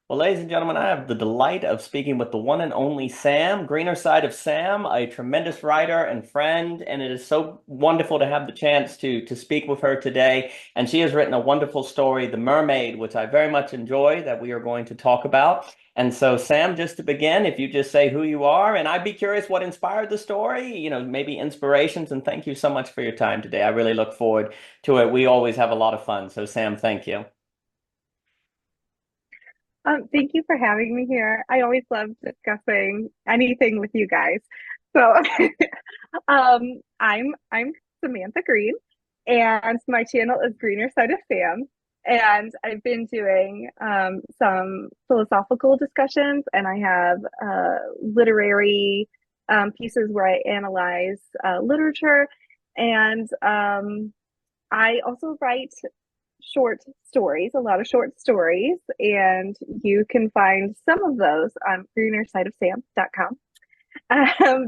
Well, ladies and gentlemen, I have the delight of speaking with the one and only Sam, Greener Side of Sam, a tremendous writer and friend, and it is so wonderful to have the chance to speak with her today. And she has written a wonderful story, The Mermaid, which I very much enjoy, that we are going to talk about. And so, Sam, just to begin, if you just say who you are, and I'd be curious what inspired the story, maybe inspirations, and thank you so much for your time today. I really look forward to it. We always have a lot of fun. So, Sam, thank you. Thank you for having me here. I always love discussing anything with you guys. So, I'm Samantha Green, and my channel is Greener Side of Sam. And I've been doing some philosophical discussions, and I have literary pieces where I analyze literature, and I also write short stories, a lot of short stories, and you can find some of those on greenersideofsam.com.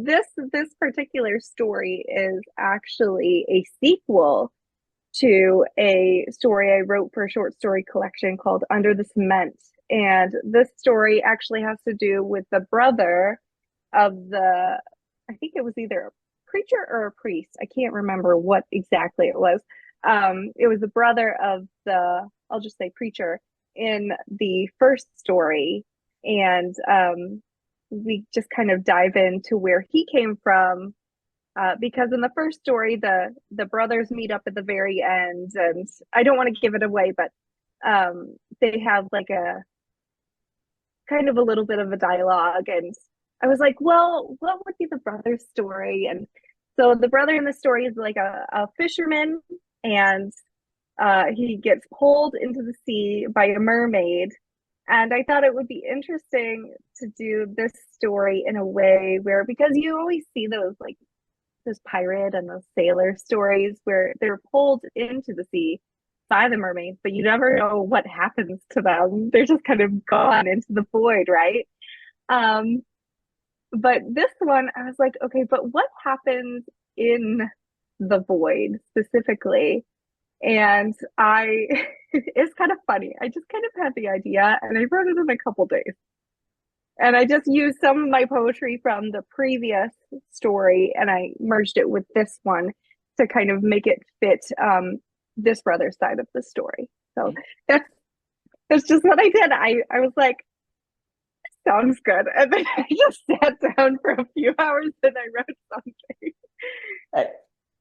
This particular story is actually a sequel to a story I wrote for a short story collection called Under the Cement. And this story actually has to do with the brother of I think it was either a preacher or a priest. I can't remember what exactly it was. It was the brother of I'll just say preacher in the first story. And we just kind of dive into where he came from. Because in the first story, the brothers meet up at the very end, and I don't want to give it away, but they have like a kind of a little bit of a dialogue. And I was like, well, what would be the brother's story? And so the brother in the story is like a fisherman, and he gets pulled into the sea by a mermaid. And I thought it would be interesting to do this story in a way where, because you always see those pirate and those sailor stories where they're pulled into the sea by the mermaids, but you never know what happens to them. They're just kind of gone into the void, right? Um, but this one, I was like, okay, but what happens in the void specifically? And it's kind of funny. I just kind of had the idea and I wrote it in a couple days. And I just used some of my poetry from the previous story and I merged it with this one to kind of make it fit this brother's side of the story. So that's that's just what I did. I was like, sounds good. And then I just sat down for a few hours and I wrote something.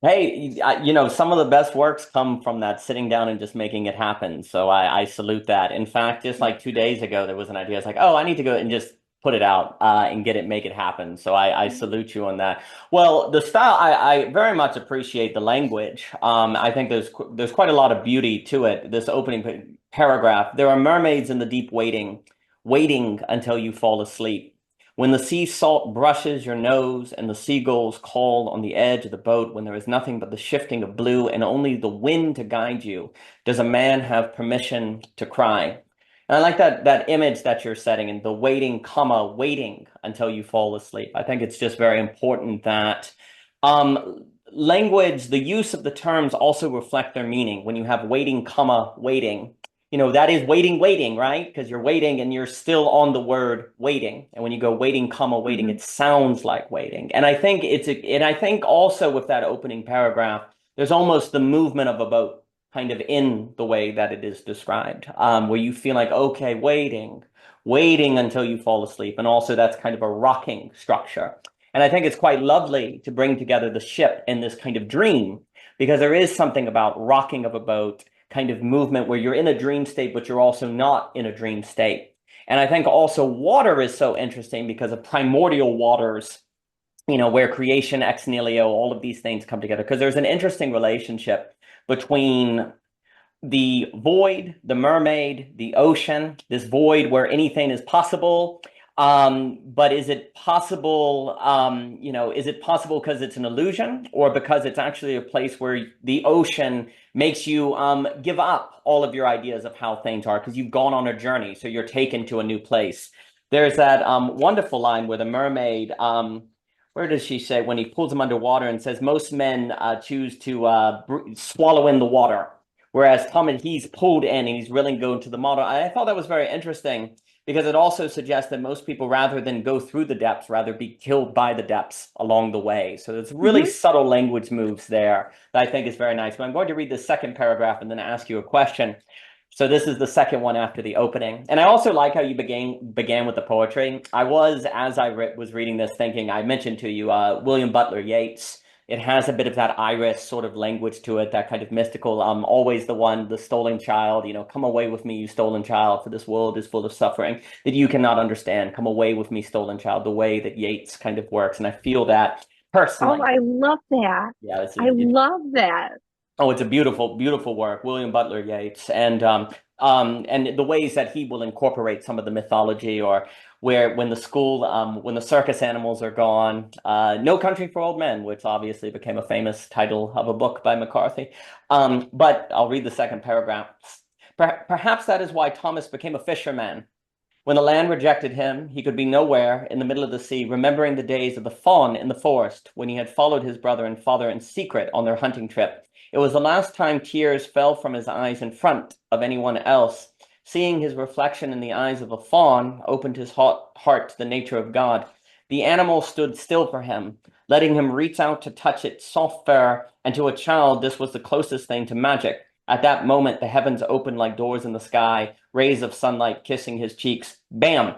Hey, some of the best works come from that sitting down and just making it happen. So I salute that. In fact, just like 2 days ago, there was an idea. It's like, oh, I need to go and just put it out and make it happen. So I salute you on that. Well, the style, I very much appreciate the language. I think there's quite a lot of beauty to it. This opening paragraph, there are mermaids in the deep waiting until you fall asleep. When the sea salt brushes your nose and the seagulls call on the edge of the boat when there is nothing but the shifting of blue and only the wind to guide you, does a man have permission to cry? And I like that image that you're setting in the waiting, comma, waiting until you fall asleep. I think it's just very important that language, the use of the terms also reflect their meaning. When you have waiting, comma, waiting, that is waiting, right? Because you're waiting and you're still on the word waiting. And when you go waiting, comma, waiting, Mm-hmm. it sounds like waiting. And I think also with that opening paragraph, there's almost the movement of a boat kind of in the way that it is described, where you feel like, okay, waiting until you fall asleep. And also that's kind of a rocking structure. And I think it's quite lovely to bring together the ship in this kind of dream, because there is something about rocking of a boat kind of movement where you're in a dream state, but you're also not in a dream state. And I think also water is so interesting because of primordial waters, where creation, ex nihilo, all of these things come together. Because there's an interesting relationship between the void, the mermaid, the ocean, this void where anything is possible. But is it possible, is it possible because it's an illusion or because it's actually a place where the ocean makes you give up all of your ideas of how things are because you've gone on a journey, so you're taken to a new place. There's that wonderful line where the mermaid, where does she say when he pulls him underwater and says most men choose to swallow in the water. Whereas Tom, he's pulled in and he's willing to go into the model. I thought that was very interesting because it also suggests that most people, rather than go through the depths, rather be killed by the depths along the way. So there's really Hmm. subtle language moves there that I think is very nice. But I'm going to read the second paragraph and then ask you a question. So this is the second one after the opening. And I also like how you began with the poetry. I was, as was reading this, thinking, I mentioned to you, William Butler Yeats. It has a bit of that iris sort of language to it, that kind of mystical, always the one, the stolen child, come away with me, you stolen child, for this world is full of suffering that you cannot understand. Come away with me, stolen child, the way that Yeats kind of works. And I feel that Oh, personally. I love that. Yeah, I love that. oh, it's a beautiful, beautiful work, William Butler Yeats, and the ways that he will incorporate some of the mythology, or where when the circus animals are gone, No Country for Old Men, which obviously became a famous title of a book by McCarthy. But I'll read the second paragraph. Perhaps that is why Thomas became a fisherman. When the land rejected him, he could be nowhere in the middle of the sea, remembering the days of the fawn in the forest when he had followed his brother and father in secret on their hunting trip. It was the last time tears fell from his eyes in front of anyone else. Seeing his reflection in the eyes of a fawn opened his heart to the nature of God. The animal stood still for him, letting him reach out to touch its soft fur, and to a child this was the closest thing to magic. At that moment, the heavens opened like doors in the sky, rays of sunlight kissing his cheeks. Bam!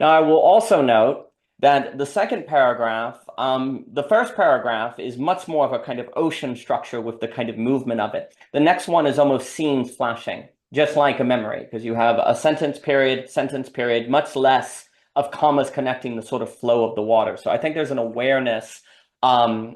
Now, I will also note that the second paragraph, the first paragraph is much more of a kind of ocean structure with the kind of movement of it. The next one is almost scenes flashing, just like a memory, because you have a sentence period, much less of commas connecting the sort of flow of the water. So I think there's an awareness um,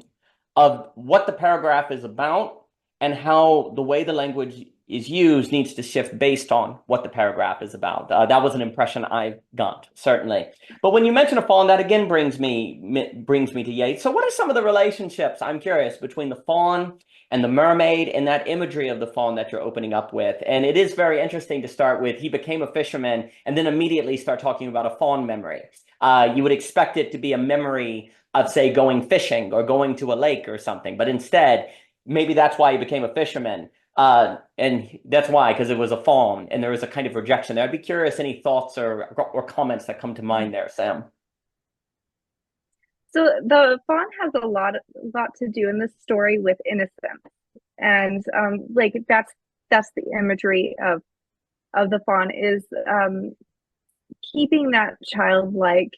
of what the paragraph is about and how the way the language is used needs to shift based on what the paragraph is about. That was an impression I got, certainly. But when you mention a fawn, that again brings me to Yeats. So what are some of the relationships, I'm curious, between the fawn and the mermaid and that imagery of the fawn that you're opening up with? And it is very interesting to start with, he became a fisherman, and then immediately start talking about a fawn memory. You would expect it to be a memory of, say, going fishing or going to a lake or something. But instead, maybe that's why he became a fisherman. And that's why, because it was a fawn and there was a kind of rejection there. I'd be curious, any thoughts or comments that come to mind there, Sam? So the fawn has a lot to do in this story with innocence, and like that's the imagery of the fawn is keeping that childlike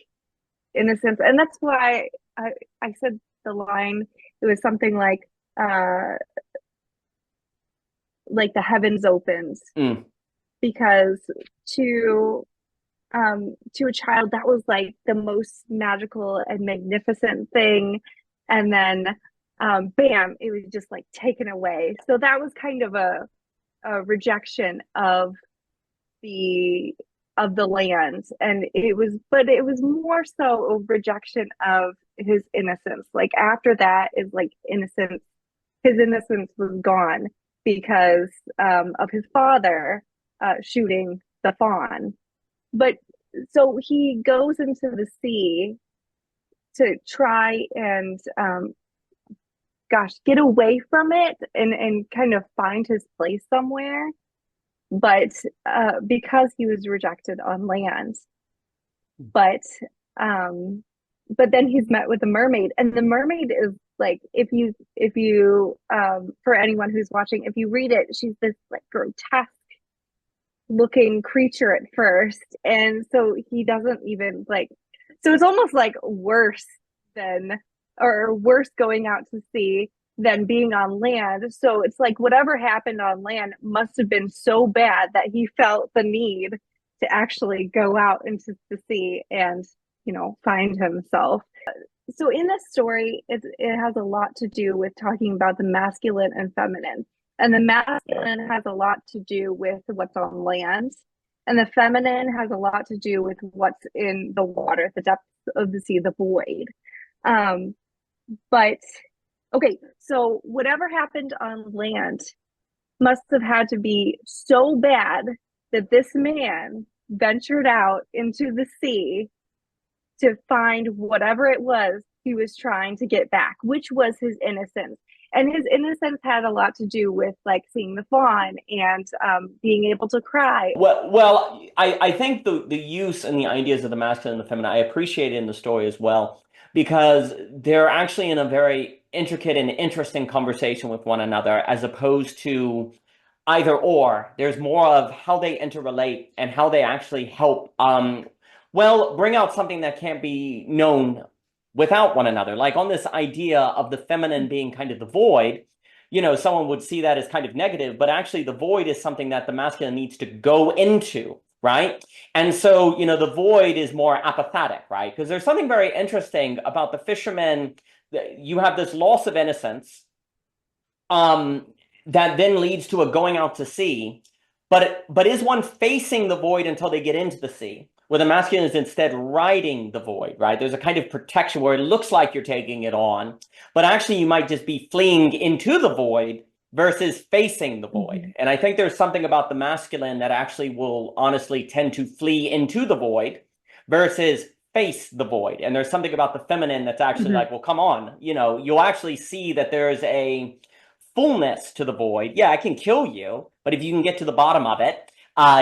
innocence, and that's why I said the line. It was something uh like the heavens opened, Mm, because to to a child that was like the most magical and magnificent thing, and then bam, it was just like taken away. So that was kind of a rejection the of the land, and it was more so a rejection of his innocence. Like after that is like innocence, his innocence was gone because of his father shooting the fawn. But so he goes into the sea to try and gosh, get away from it and kind of find his place somewhere. But because he was rejected on land, but um, but then he's met with a mermaid, and the mermaid is like, if you for anyone who's watching, if you read it, she's this like grotesque looking creature at first, and so he doesn't even like, so it's almost like worse than, or worse going out to sea than being on land. So it's like whatever happened on land must have been so bad that he felt the need to actually go out into the sea and find himself. So in this story, it has a lot to do with talking about the masculine and feminine. And the masculine has a lot to do with what's on land, and the feminine has a lot to do with what's in the water, the depths of the sea, the void. Um, but okay, so whatever happened on land must have had to be so bad that this man ventured out into the sea to find whatever it was he was trying to get back, which was his innocence. And his innocence had a lot to do with like seeing the fawn and being able to cry. Well, I think the use and the ideas of the masculine and the feminine, I appreciate it in the story as well, because they're actually in a very intricate and interesting conversation with one another, as opposed to either or. There's more of how they interrelate and how they actually help, well, bring out something that can't be known without one another. Like on this idea of the feminine being kind of the void, someone would see that as kind of negative, but actually the void is something that the masculine needs to go into, right? And so, the void is more apathetic, right? Because there's something very interesting about the fishermen. You have this loss of innocence, um, that then leads to a going out to sea. But is one facing the void until they get into the sea? Where the masculine is instead riding the void, right? There's a kind of protection where it looks like you're taking it on, but actually you might just be fleeing into the void versus facing the void. Mm-hmm. And I think there's something about the masculine that actually will honestly tend to flee into the void versus face the void. And there's something about the feminine that's actually Mm-hmm. like, well, come on, you'll actually see that there's a fullness to the void. Yeah, I can kill you, but if you can get to the bottom of it,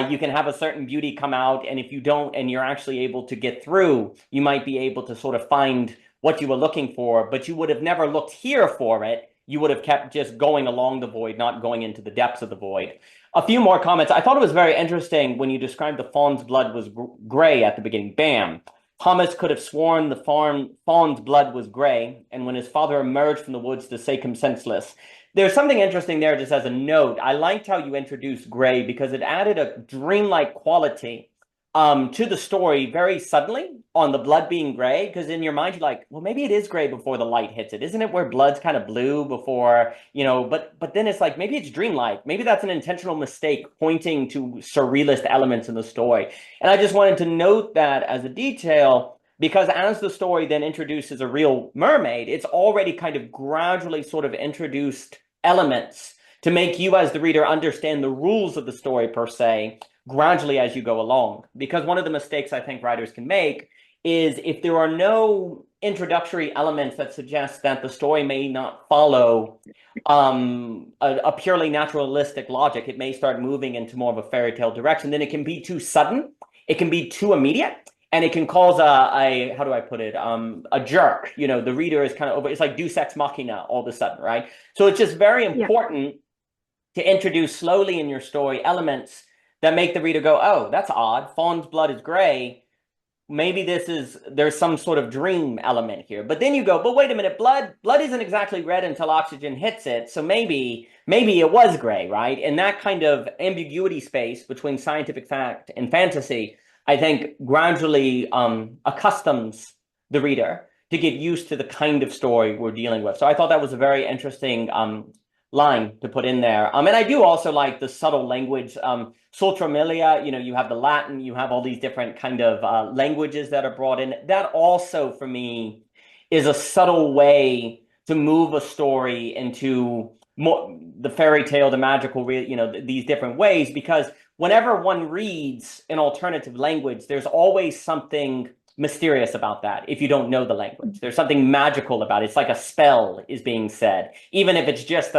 you can have a certain beauty come out. And if you don't, and you're actually able to get through, you might be able to sort of find what you were looking for, but you would have never looked here for it. You would have kept just going along the void, not going into the depths of the void. A few more comments. I thought it was very interesting when you described the fawn's blood was gray at the beginning. Bam. Thomas could have sworn the fawn's blood was gray, and when his father emerged from the woods to shake him senseless. There's something interesting there, just as a note. I liked how you introduced gray because it added a dreamlike quality to the story very suddenly on the blood being gray. Because in your mind, you're like, well, maybe it is gray before the light hits it. Isn't it where blood's kind of blue before, but then it's like, maybe it's dreamlike. Maybe that's an intentional mistake pointing to surrealist elements in the story. And I just wanted to note that as a detail. Because as the story then introduces a real mermaid, it's already kind of gradually sort of introduced elements to make you as the reader understand the rules of the story per se gradually as you go along. Because one of the mistakes I think writers can make is if there are no introductory elements that suggest that the story may not follow a purely naturalistic logic, it may start moving into more of a fairy tale direction. Then it can be too sudden, it can be too immediate, and it can cause a how do I put it, a jerk. The reader is kind of over. It's like Deus Ex Machina all of a sudden, right? So it's just very Yeah. important to introduce slowly in your story elements that make the reader go, oh, that's odd. Fawn's blood is gray. Maybe there's some sort of dream element here. But then you go, but wait a minute, blood isn't exactly red until oxygen hits it. So maybe it was gray, right? And that kind of ambiguity space between scientific fact and fantasy, I think gradually accustoms the reader to get used to the kind of story we're dealing with. So I thought that was a very interesting line to put in there. And I do also like the subtle language. Sultramilia, you have the Latin, you have all these different kind of languages that are brought in. That also, for me, is a subtle way to move a story into more the fairy tale, the magical, these different ways, because whenever one reads an alternative language, there's always something mysterious about that if you don't know the language. There's something magical about it. It's like a spell is being said, even if it's just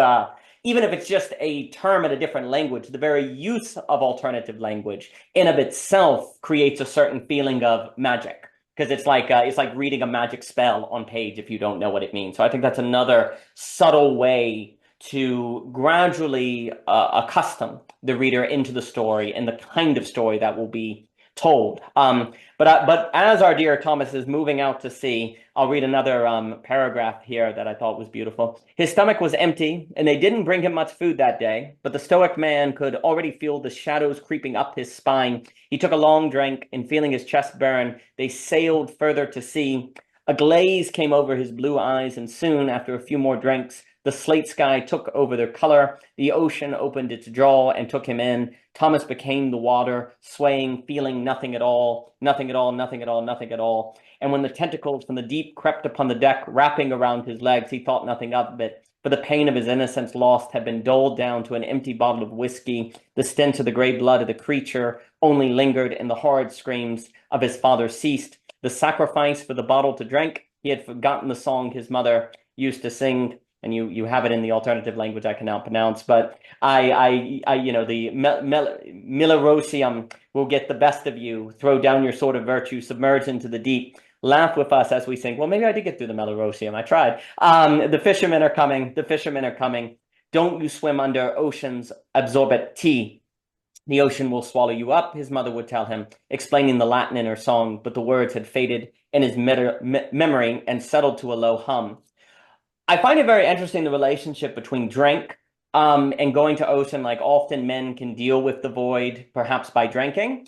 a term in a different language. The very use of alternative language in of itself creates a certain feeling of magic, because it's like reading a magic spell on page if you don't know what it means. So I think that's another subtle way to gradually accustom the reader into the story and the kind of story that will be told. But as our dear Thomas is moving out to sea, I'll read another paragraph here that I thought was beautiful. His stomach was empty, and they didn't bring him much food that day, but the stoic man could already feel the shadows creeping up his spine. He took a long drink, and feeling his chest burn, they sailed further to sea. A glaze came over his blue eyes, and soon, after a few more drinks, the slate sky took over their color. The ocean opened its jaw and took him in. Thomas became the water, swaying, feeling nothing at all, nothing at all, nothing at all, nothing at all. And when the tentacles from the deep crept upon the deck, wrapping around his legs, he thought nothing of it. For the pain of his innocence lost had been doled down to an empty bottle of whiskey. The stench of the gray blood of the creature only lingered, and the horrid screams of his father ceased. The sacrifice for the bottle to drink, he had forgotten the song his mother used to sing. and you have it in the alternative language I cannot pronounce, but the Millerosium will get the best of you. Throw down your sword of virtue, submerge into the deep. Laugh with us as we sing. Well, maybe I did get through the Millerosium. I tried. The fishermen are coming. The fishermen are coming. Don't you swim under ocean's absorbent tea. The ocean will swallow you up, his mother would tell him, explaining the Latin in her song, but the words had faded in his memory and settled to a low hum. I find it very interesting the relationship between drink and going to ocean. Like often men can deal with the void, perhaps by drinking,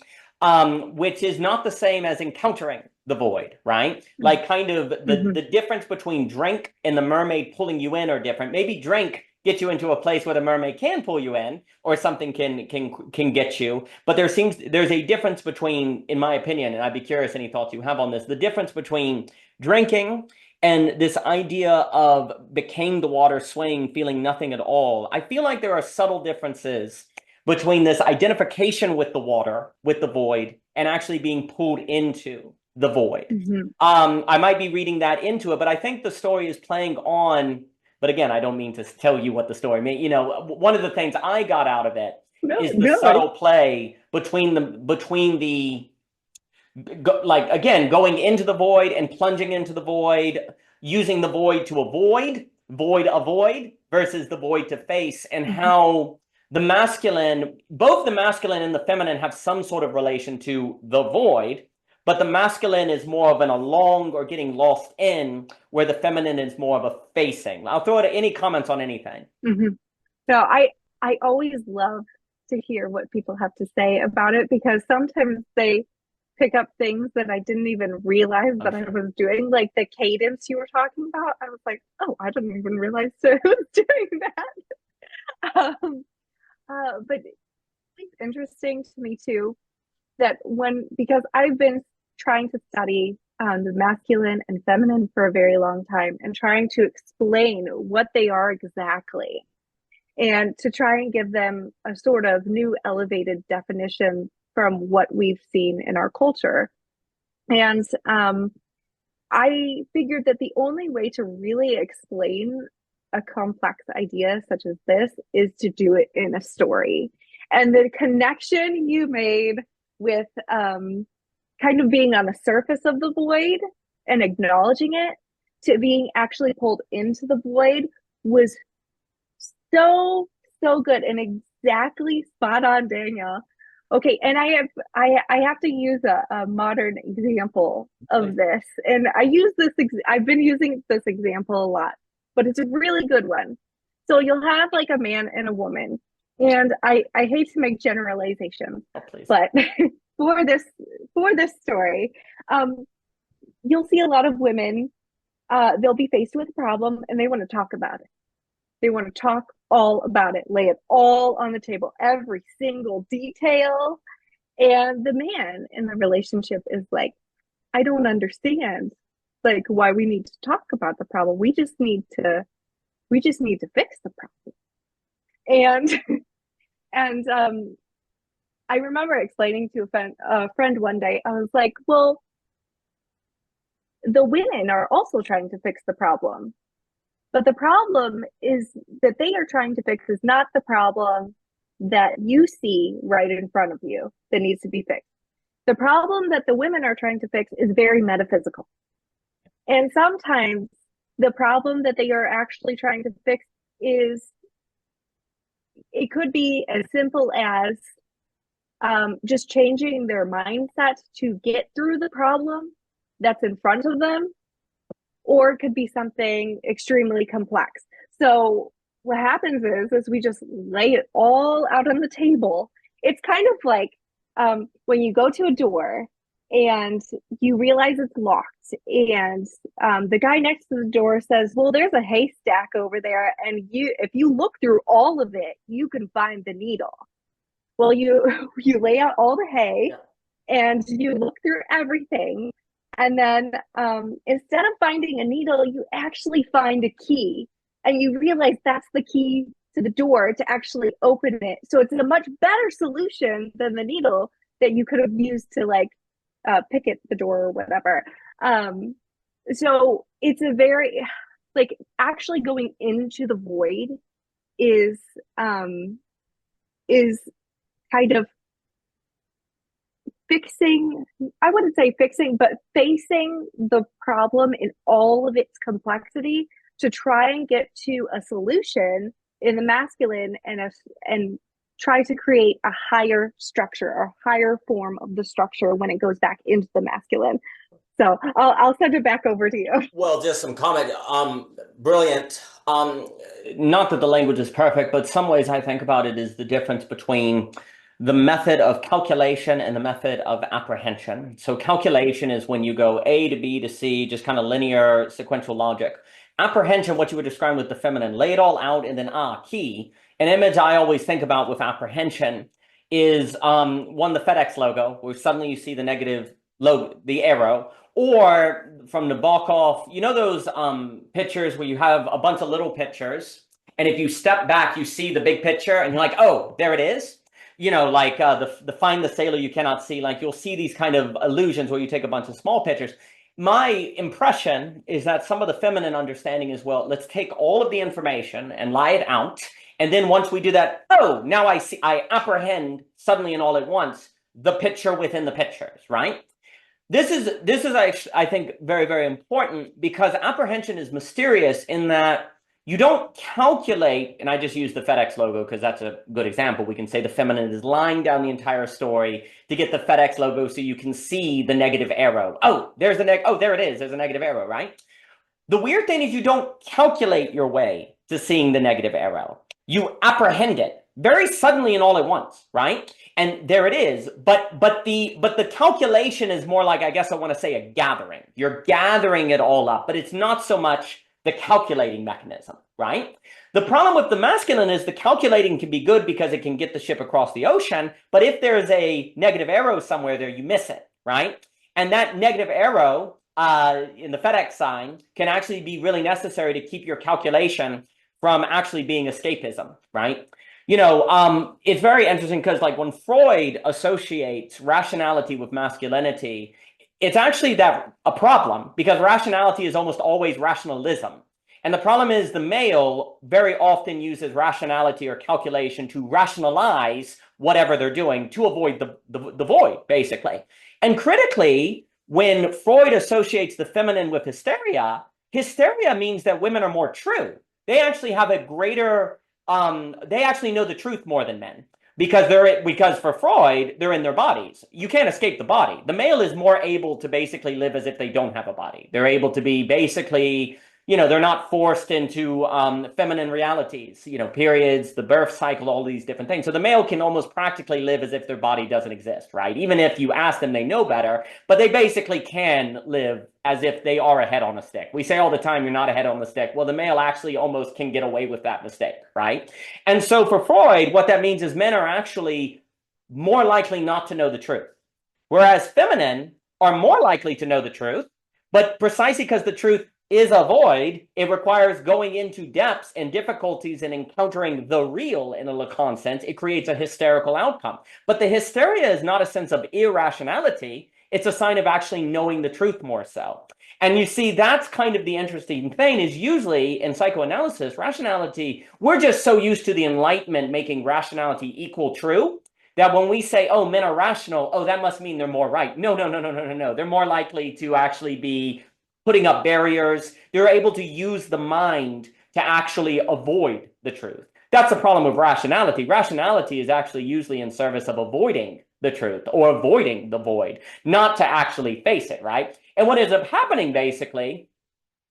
which is not the same as encountering the void, right? Like kind of Mm-hmm. the difference between drink and the mermaid pulling you in are different. Maybe drink gets you into a place where the mermaid can pull you in, or something can get you. But there's a difference between, in my opinion, and I'd be curious any thoughts you have on this, the difference between drinking and this idea of became the water swaying, feeling nothing at all. I feel like there are subtle differences between this identification with the water, with the void, and actually being pulled into the void. Mm-hmm. I might be reading that into it, but I think the story is playing on. But again, I don't mean to tell you what the story means. One of the things I got out of it No, is the no. subtle play between the like again going into the void and plunging into the void, using the void to avoid versus the void to face, and Mm-hmm. how both the masculine and the feminine have some sort of relation to the void, but the masculine is more of an along or getting lost in, where the feminine is more of a facing. I'll throw it at any comments on anything. Mm-hmm. So I always love to hear what people have to say about it because sometimes they pick up things that I didn't even realize I'm that I sure. was doing, like the cadence you were talking about. I was like, oh, I didn't even realize I was doing that. But it's interesting to me too that because I've been trying to study the masculine and feminine for a very long time and trying to explain what they are exactly and to try and give them a sort of new elevated definition from what we've seen in our culture. And I figured that the only way to really explain a complex idea such as this is to do it in a story. And the connection you made with kind of being on the surface of the void and acknowledging it to being actually pulled into the void was so, so good and exactly spot on, Daniel. Okay, and I have to use a modern example of Please. this, and I've been using this example a lot, but it's a really good one. So you'll have like a man and a woman, and I hate to make generalizations, Oh, please. but for this for this story, um, you'll see a lot of women. They'll be faced with a problem, and they want to talk about it. They want to talk all about it, lay it all on the table, every single detail. And the man in the relationship is like, I don't understand like why we need to talk about the problem. We just need to fix the problem. And and I remember explaining to a friend one day, I was like, well, the women are also trying to fix the problem. But the problem is that they are trying to fix is not the problem that you see right in front of you that needs to be fixed. The problem that the women are trying to fix is very metaphysical. And sometimes the problem that they are actually trying to fix is, it could be as simple as just changing their mindset to get through the problem that's in front of them, or it could be something extremely complex. So what happens is we just lay it all out on the table. It's kind of like when you go to a door and you realize it's locked, and the guy next to the door says, well, there's a haystack over there, and if you look through all of it, you can find the needle. Well, you lay out all the hay Yeah. and you look through everything, and then instead of finding a needle, you actually find a key, and you realize that's the key to the door to actually open it. So it's a much better solution than the needle that you could have used to like pick at the door or whatever. So it's a very like actually going into the void is um is kind of fixing, I wouldn't say fixing, but facing the problem in all of its complexity to try and get to a solution in the masculine and try to create a higher structure or higher form of the structure when it goes back into the masculine. So I'll send it back over to you. Well, just some comment. Brilliant. Not that the language is perfect, but some ways I think about it is the difference between the method of calculation and the method of apprehension. So calculation is when you go A to B to C, just kind of linear sequential logic. Apprehension, what you would describe with the feminine, lay it all out and then key. An image I always think about with apprehension is one, the FedEx logo, where suddenly you see the negative logo, the arrow, or from Nabokov, you know those pictures where you have a bunch of little pictures, and if you step back, you see the big picture, and you're like, oh, there it is. You know, like the find the sailor you cannot see. Like you'll see these kind of illusions where you take a bunch of small pictures. My impression is that some of the feminine understanding is, well, let's take all of the information and lie it out. And then once we do that, oh, now I apprehend suddenly and all at once the picture within the pictures, right? This is I think very, very important because apprehension is mysterious in that you don't calculate, and I just use the FedEx logo because that's a good example. We can say the feminine is lying down the entire story to get the FedEx logo so you can see the negative arrow. Oh, there's the oh, there it is. There's a negative arrow, right? The weird thing is you don't calculate your way to seeing the negative arrow. You apprehend it very suddenly and all at once, right? And there it is. But the calculation is more like, I guess I want to say, a gathering. You're gathering it all up, but it's not so much the calculating mechanism, right? The problem with the masculine is the calculating can be good because it can get the ship across the ocean, but if there's a negative arrow somewhere there, you miss it, right? And that negative arrow in the FedEx sign can actually be really necessary to keep your calculation from actually being escapism, right? You know, it's very interesting because like when Freud associates rationality with masculinity, it's actually that a problem because rationality is almost always rationalism. And the problem is the male very often uses rationality or calculation to rationalize whatever they're doing to avoid the void, basically. And critically, when Freud associates the feminine with hysteria, hysteria means that women are more true. They actually have a greater, they actually know the truth more than men. Because for Freud, they're in their bodies. You can't escape the body. The male is more able to basically live as if they don't have a body. They're able to be basically, you know, they're not forced into feminine realities, you know, periods, the birth cycle, all these different things. So the male can almost practically live as if their body doesn't exist, right? Even if you ask them, they know better, but they basically can live as if they are a head on a stick. We say all the time, you're not a head on the stick. Well, the male actually almost can get away with that mistake, right? And so for Freud, what that means is men are actually more likely not to know the truth, whereas feminine are more likely to know the truth, but precisely because the truth is a void, it requires going into depths and difficulties and encountering the real in a Lacan sense. It creates a hysterical outcome. But the hysteria is not a sense of irrationality. It's a sign of actually knowing the truth more so. And you see, that's kind of the interesting thing is usually in psychoanalysis, rationality, we're just so used to the Enlightenment making rationality equal true that when we say, oh, men are rational, oh, that must mean they're more right. No, no, no, no, no, no, no. They're more likely to actually be putting up barriers. They're able to use the mind to actually avoid the truth. That's the problem with rationality. Rationality is actually usually in service of avoiding the truth or avoiding the void, not to actually face it, right? And what ends up happening basically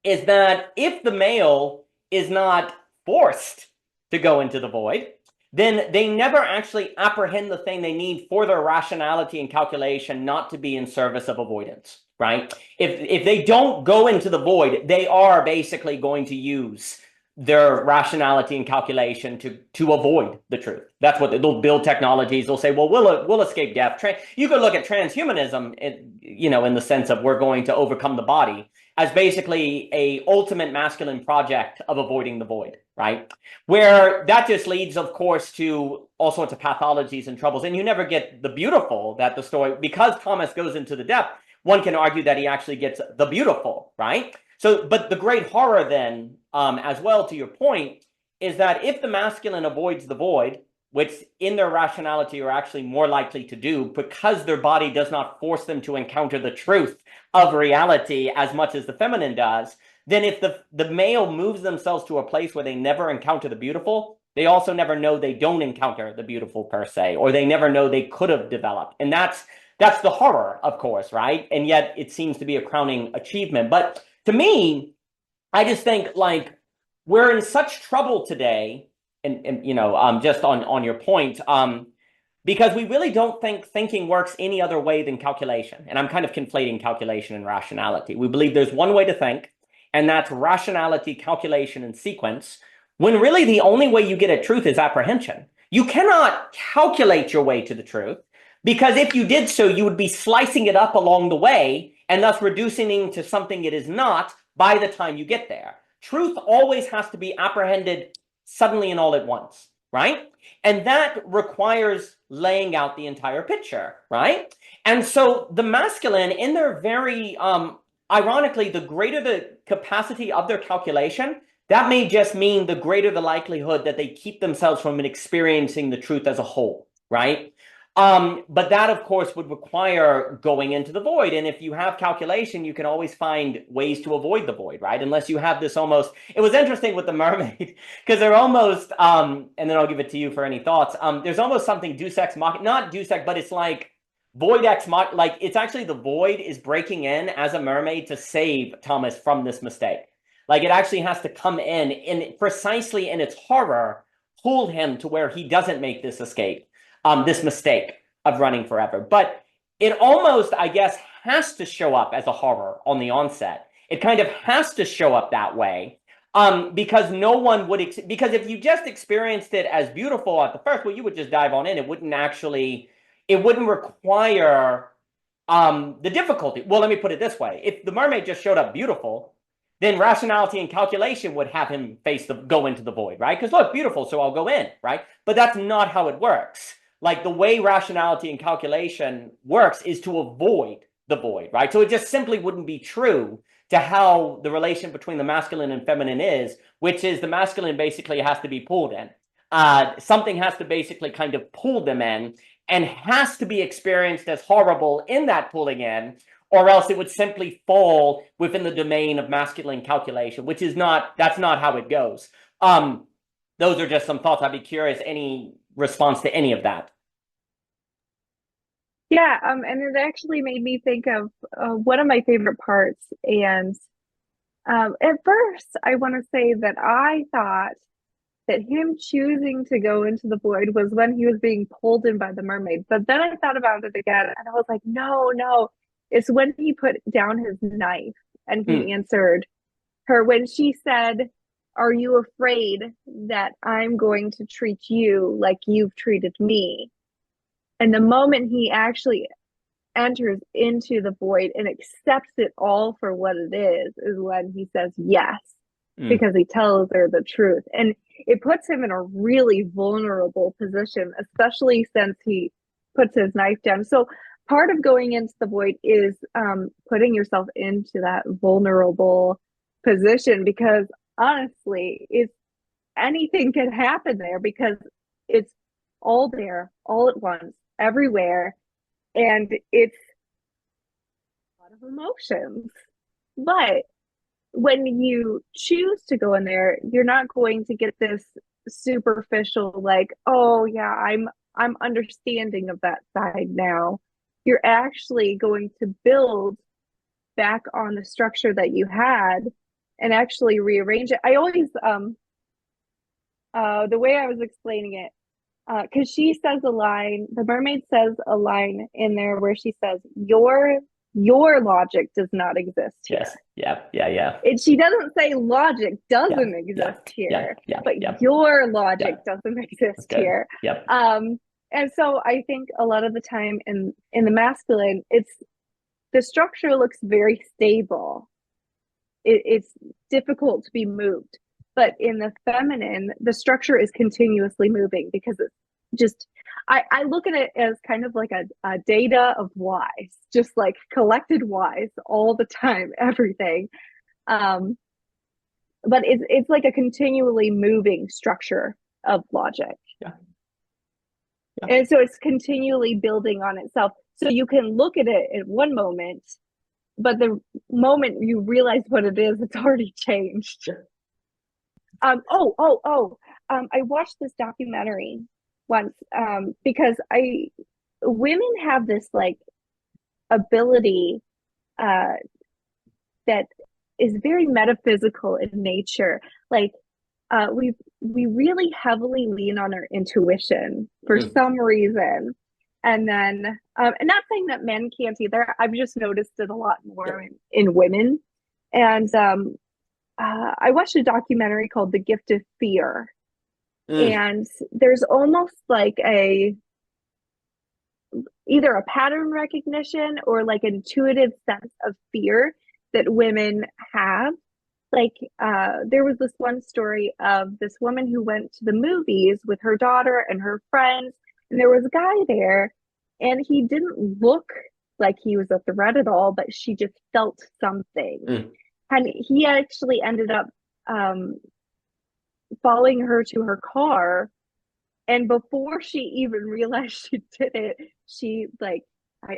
is that if the male is not forced to go into the void, then they never actually apprehend the thing they need for their rationality and calculation not to be in service of avoidance, right? If they don't go into the void, they are basically going to use their rationality and calculation to avoid the truth. That's what they'll build technologies. They'll say, well, we'll escape death. You could look at transhumanism, you know, in the sense of we're going to overcome the body as basically a ultimate masculine project of avoiding the void, right? Where that just leads, of course, to all sorts of pathologies and troubles. And you never get the beautiful that the story, because Thomas goes into the depth, one can argue that he actually gets the beautiful, right? So, but the great horror then, as well, to your point, is that if the masculine avoids the void, which in their rationality are actually more likely to do because their body does not force them to encounter the truth of reality as much as the feminine does, then if the male moves themselves to a place where they never encounter the beautiful, they also never know they don't encounter the beautiful per se, or they never know they could have developed. And that's the horror, of course, right? And yet it seems to be a crowning achievement. But to me, I just think like we're in such trouble today, and just on your point, because we really don't think thinking works any other way than calculation. And I'm kind of conflating calculation and rationality. We believe there's one way to think, and that's rationality, calculation, and sequence, when really the only way you get at truth is apprehension. You cannot calculate your way to the truth, because if you did so, you would be slicing it up along the way and thus reducing it to something it is not by the time you get there. Truth always has to be apprehended suddenly and all at once, right? And that requires laying out the entire picture, right? And so the masculine, in their very, ironically, the greater the capacity of their calculation, that may just mean the greater the likelihood that they keep themselves from experiencing the truth as a whole, right? But that, of course, would require going into the void. And if you have calculation, you can always find ways to avoid the void, right? Unless you have this almost, it was interesting with the mermaid, because they're almost, and then I'll give it to you for any thoughts. There's almost something deus ex machina, not deus ex, but it's like void ex machina, like it's actually the void is breaking in as a mermaid to save Thomas from this mistake. Like it actually has to come in and precisely in its horror, pull him to where he doesn't make this escape. This mistake of running forever. But it almost, I guess, has to show up as a horror on the onset. It kind of has to show up that way because no one would, because if you just experienced it as beautiful at the first, well, you would just dive on in. It wouldn't actually, it wouldn't require the difficulty. Well, let me put it this way. If the mermaid just showed up beautiful, then rationality and calculation would have him go into the void, right? Because look, beautiful, so I'll go in, right? But that's not how it works. Like the way rationality and calculation works is to avoid the void, right? So it just simply wouldn't be true to how the relation between the masculine and feminine is, which is the masculine basically has to be pulled in. Something has to basically kind of pull them in and has to be experienced as horrible in that pulling in, or else it would simply fall within the domain of masculine calculation, which is not, that's not how it goes. Those are just some thoughts. I'd be curious, any response to any of that? Yeah, and it actually made me think of one of my favorite parts. And at first, I want to say that I thought that him choosing to go into the void was when he was being pulled in by the mermaid. But then I thought about it again, and I was like, no, no, it's when he put down his knife and he answered her when she said, "Are you afraid that I'm going to treat you like you've treated me?" And the moment he actually enters into the void and accepts it all for what it is when he says yes, because he tells her the truth. And it puts him in a really vulnerable position, especially since he puts his knife down. So part of going into the void is putting yourself into that vulnerable position, because honestly, it's anything can happen there, because it's all there, all at once, everywhere, and it's a lot of emotions. But when you choose to go in there, you're not going to get this superficial, like, oh yeah, I'm understanding of that side now. You're actually going to build back on the structure that you had and actually rearrange it. I always the way I was explaining it, because she says a line, the mermaid says a line in there where she says, your logic does not exist here. Yes. Yeah. Yeah. Yeah. She doesn't say logic Yeah. doesn't Yeah. exist Yeah. here, Yeah. but Yeah. your logic Yeah. doesn't That's exist good. here. Yep. And so I think a lot of the time in the masculine, it's the structure looks very stable. It's difficult to be moved. But in the feminine, the structure is continuously moving, because it's just, I look at it as kind of like a data of Y's, just like collected Y's all the time, everything. Um, but it's like a continually moving structure of logic. Yeah. Yeah. And so it's continually building on itself. So you can look at it at one moment, but the moment you realize what it is, it's already changed. Yeah. I watched this documentary once because I women have this like ability uh, that is very metaphysical in nature. Like we really heavily lean on our intuition for Mm. some reason. And then, and not saying that men can't either. I've just noticed it a lot Yeah. more in women. And I watched a documentary called The Gift of Fear. Mm. And there's almost like a either a pattern recognition or like an intuitive sense of fear that women have. Like there was this one story of this woman who went to the movies with her daughter and her friends, and there was a guy there, and he didn't look like he was a threat at all, but she just felt something. Mm. And he actually ended up um, following her to her car, and before she even realized she did it, she like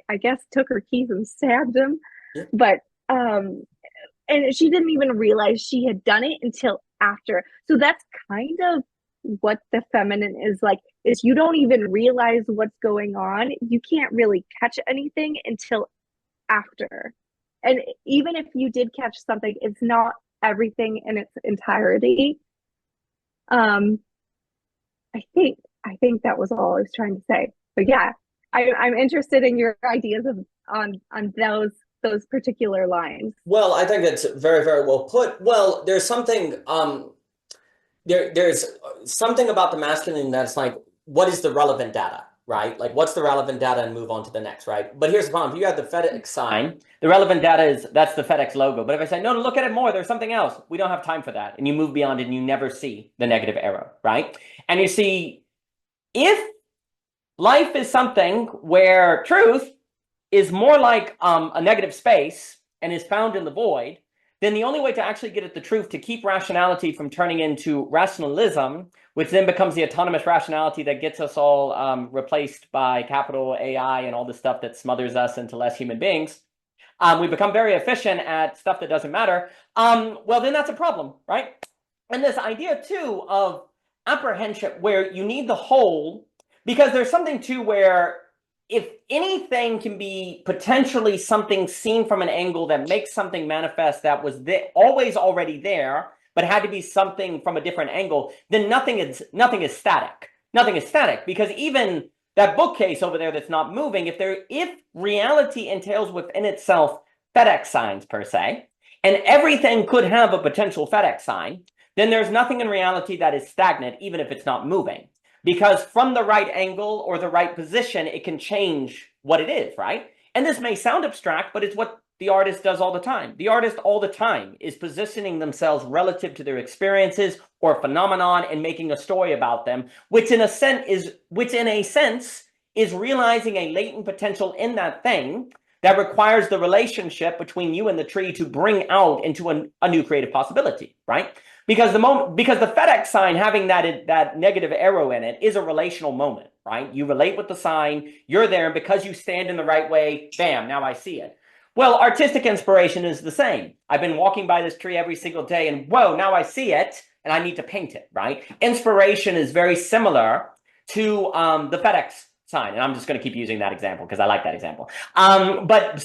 I guess took her keys and stabbed him. Yeah. But and she didn't even realize she had done it until after. So that's kind of what the feminine is like, is you don't even realize what's going on. You can't really catch anything until after. And even if you did catch something, it's not everything in its entirety. Um, I think that was all I was trying to say. But yeah, I'm interested in your ideas of on those particular lines. Well, I think that's very, very well put. Well, there's something about the masculine that's like, what is the relevant data, right? Like, what's the relevant data, and move on to the next, right? But here's the problem: if you have the FedEx sign, the relevant data is that's the FedEx logo. But if I say no, look at it more, there's something else. We don't have time for that, and you move beyond it, and you never see the negative arrow, right? And you see, if life is something where truth is more like a negative space and is found in the void, then the only way to actually get at the truth, to keep rationality from turning into rationalism, which then becomes the autonomous rationality that gets us all replaced by capital AI and all the stuff that smothers us into less human beings. We become very efficient at stuff that doesn't matter. Well, then that's a problem, right? And this idea, too, of apprehension, where you need the whole, because there's something, too, where if anything can be potentially something seen from an angle that makes something manifest that was always already there, but had to be something from a different angle, then nothing is static. Nothing is static, because even that bookcase over there that's not moving, if reality entails within itself FedEx signs per se, and everything could have a potential FedEx sign, then there's nothing in reality that is stagnant, even if it's not moving. Because from the right angle or the right position, it can change what it is, right? And this may sound abstract, but it's what the artist does all the time. The artist all the time is positioning themselves relative to their experiences or phenomenon and making a story about them, which in a sense is realizing a latent potential in that thing that requires the relationship between you and the tree to bring out into a new creative possibility, right? Because the FedEx sign having that negative arrow in it is a relational moment, right? You relate with the sign, you're there, and because you stand in the right way, bam, now I see it. Well, artistic inspiration is the same. I've been walking by this tree every single day, and whoa, now I see it, and I need to paint it, right? Inspiration is very similar to the FedEx sign, and I'm just going to keep using that example because I like that example. But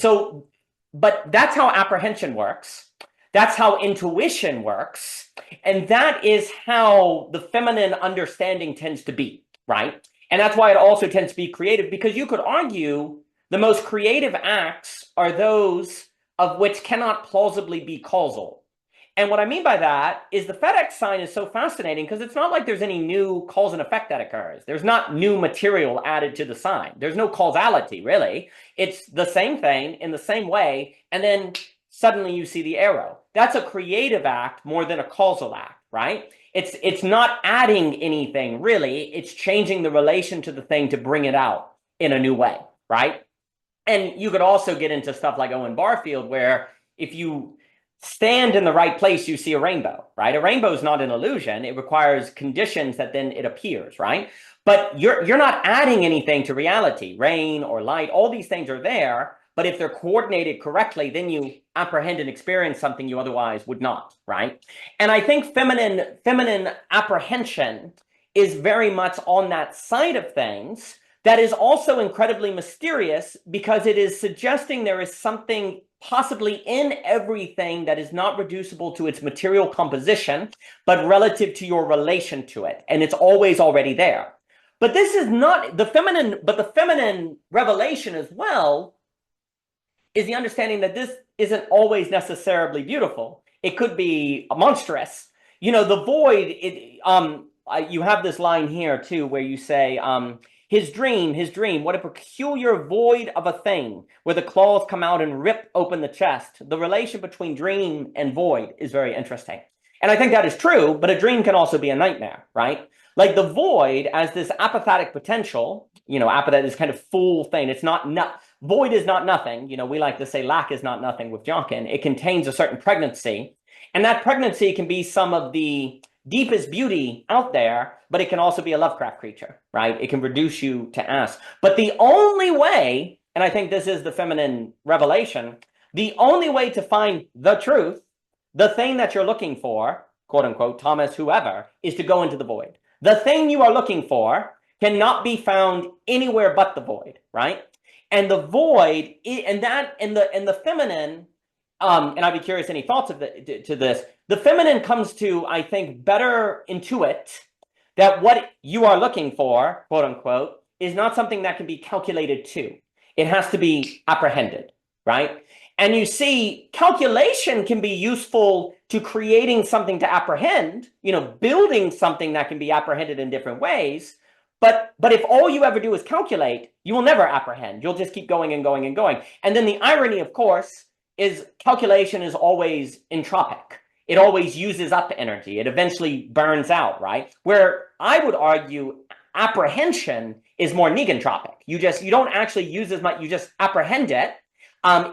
that's how apprehension works. That's how intuition works. And that is how the feminine understanding tends to be, right? And that's why it also tends to be creative, because you could argue the most creative acts are those of which cannot plausibly be causal. And what I mean by that is the FedEx sign is so fascinating because it's not like there's any new cause and effect that occurs. There's not new material added to the sign. There's no causality, really. It's the same thing in the same way, and then suddenly you see the arrow. That's a creative act more than a causal act, right? It's not adding anything, really. It's changing the relation to the thing to bring it out in a new way, right? And you could also get into stuff like Owen Barfield, where if you stand in the right place, you see a rainbow, right? A rainbow is not an illusion. It requires conditions that then it appears, right? But you're not adding anything to reality. Rain or light, all these things are there, but if they're coordinated correctly, then you apprehend and experience something you otherwise would not, right? And I think feminine apprehension is very much on that side of things that is also incredibly mysterious because it is suggesting there is something possibly in everything that is not reducible to its material composition, but relative to your relation to it. And it's always already there. But this is not the feminine, but the feminine revelation as well is the understanding that this isn't always necessarily beautiful. It could be monstrous. You know, the void, you have this line here too, where you say, his dream, what a peculiar void of a thing, where the claws come out and rip open the chest. The relation between dream and void is very interesting. And I think that is true, but a dream can also be a nightmare, right? Like the void as this apophatic potential, you know, apophatic is kind of full thing. It's not, void is not nothing. You know, we like to say lack is not nothing with Jonkin. It contains a certain pregnancy, and that pregnancy can be some of the deepest beauty out there, but it can also be a Lovecraft creature, right? It can reduce you to ass. But the only way, and I think this is the feminine revelation, the only way to find the truth, the thing that you're looking for, quote unquote, Thomas, whoever, is to go into the void. The thing you are looking for cannot be found anywhere but the void, right? And the void, and the feminine, and I'd be curious any thoughts of to this. The feminine comes to, I think, better intuit that what you are looking for, quote unquote, is not something that can be calculated to. It has to be apprehended, right? And you see, calculation can be useful to creating something to apprehend, you know, building something that can be apprehended in different ways. But if all you ever do is calculate, you will never apprehend. You'll just keep going and going and going. And then the irony, of course, is calculation is always entropic. It always uses up energy. It eventually burns out, right? Where I would argue apprehension is more negentropic. You don't actually use as much, you just apprehend it.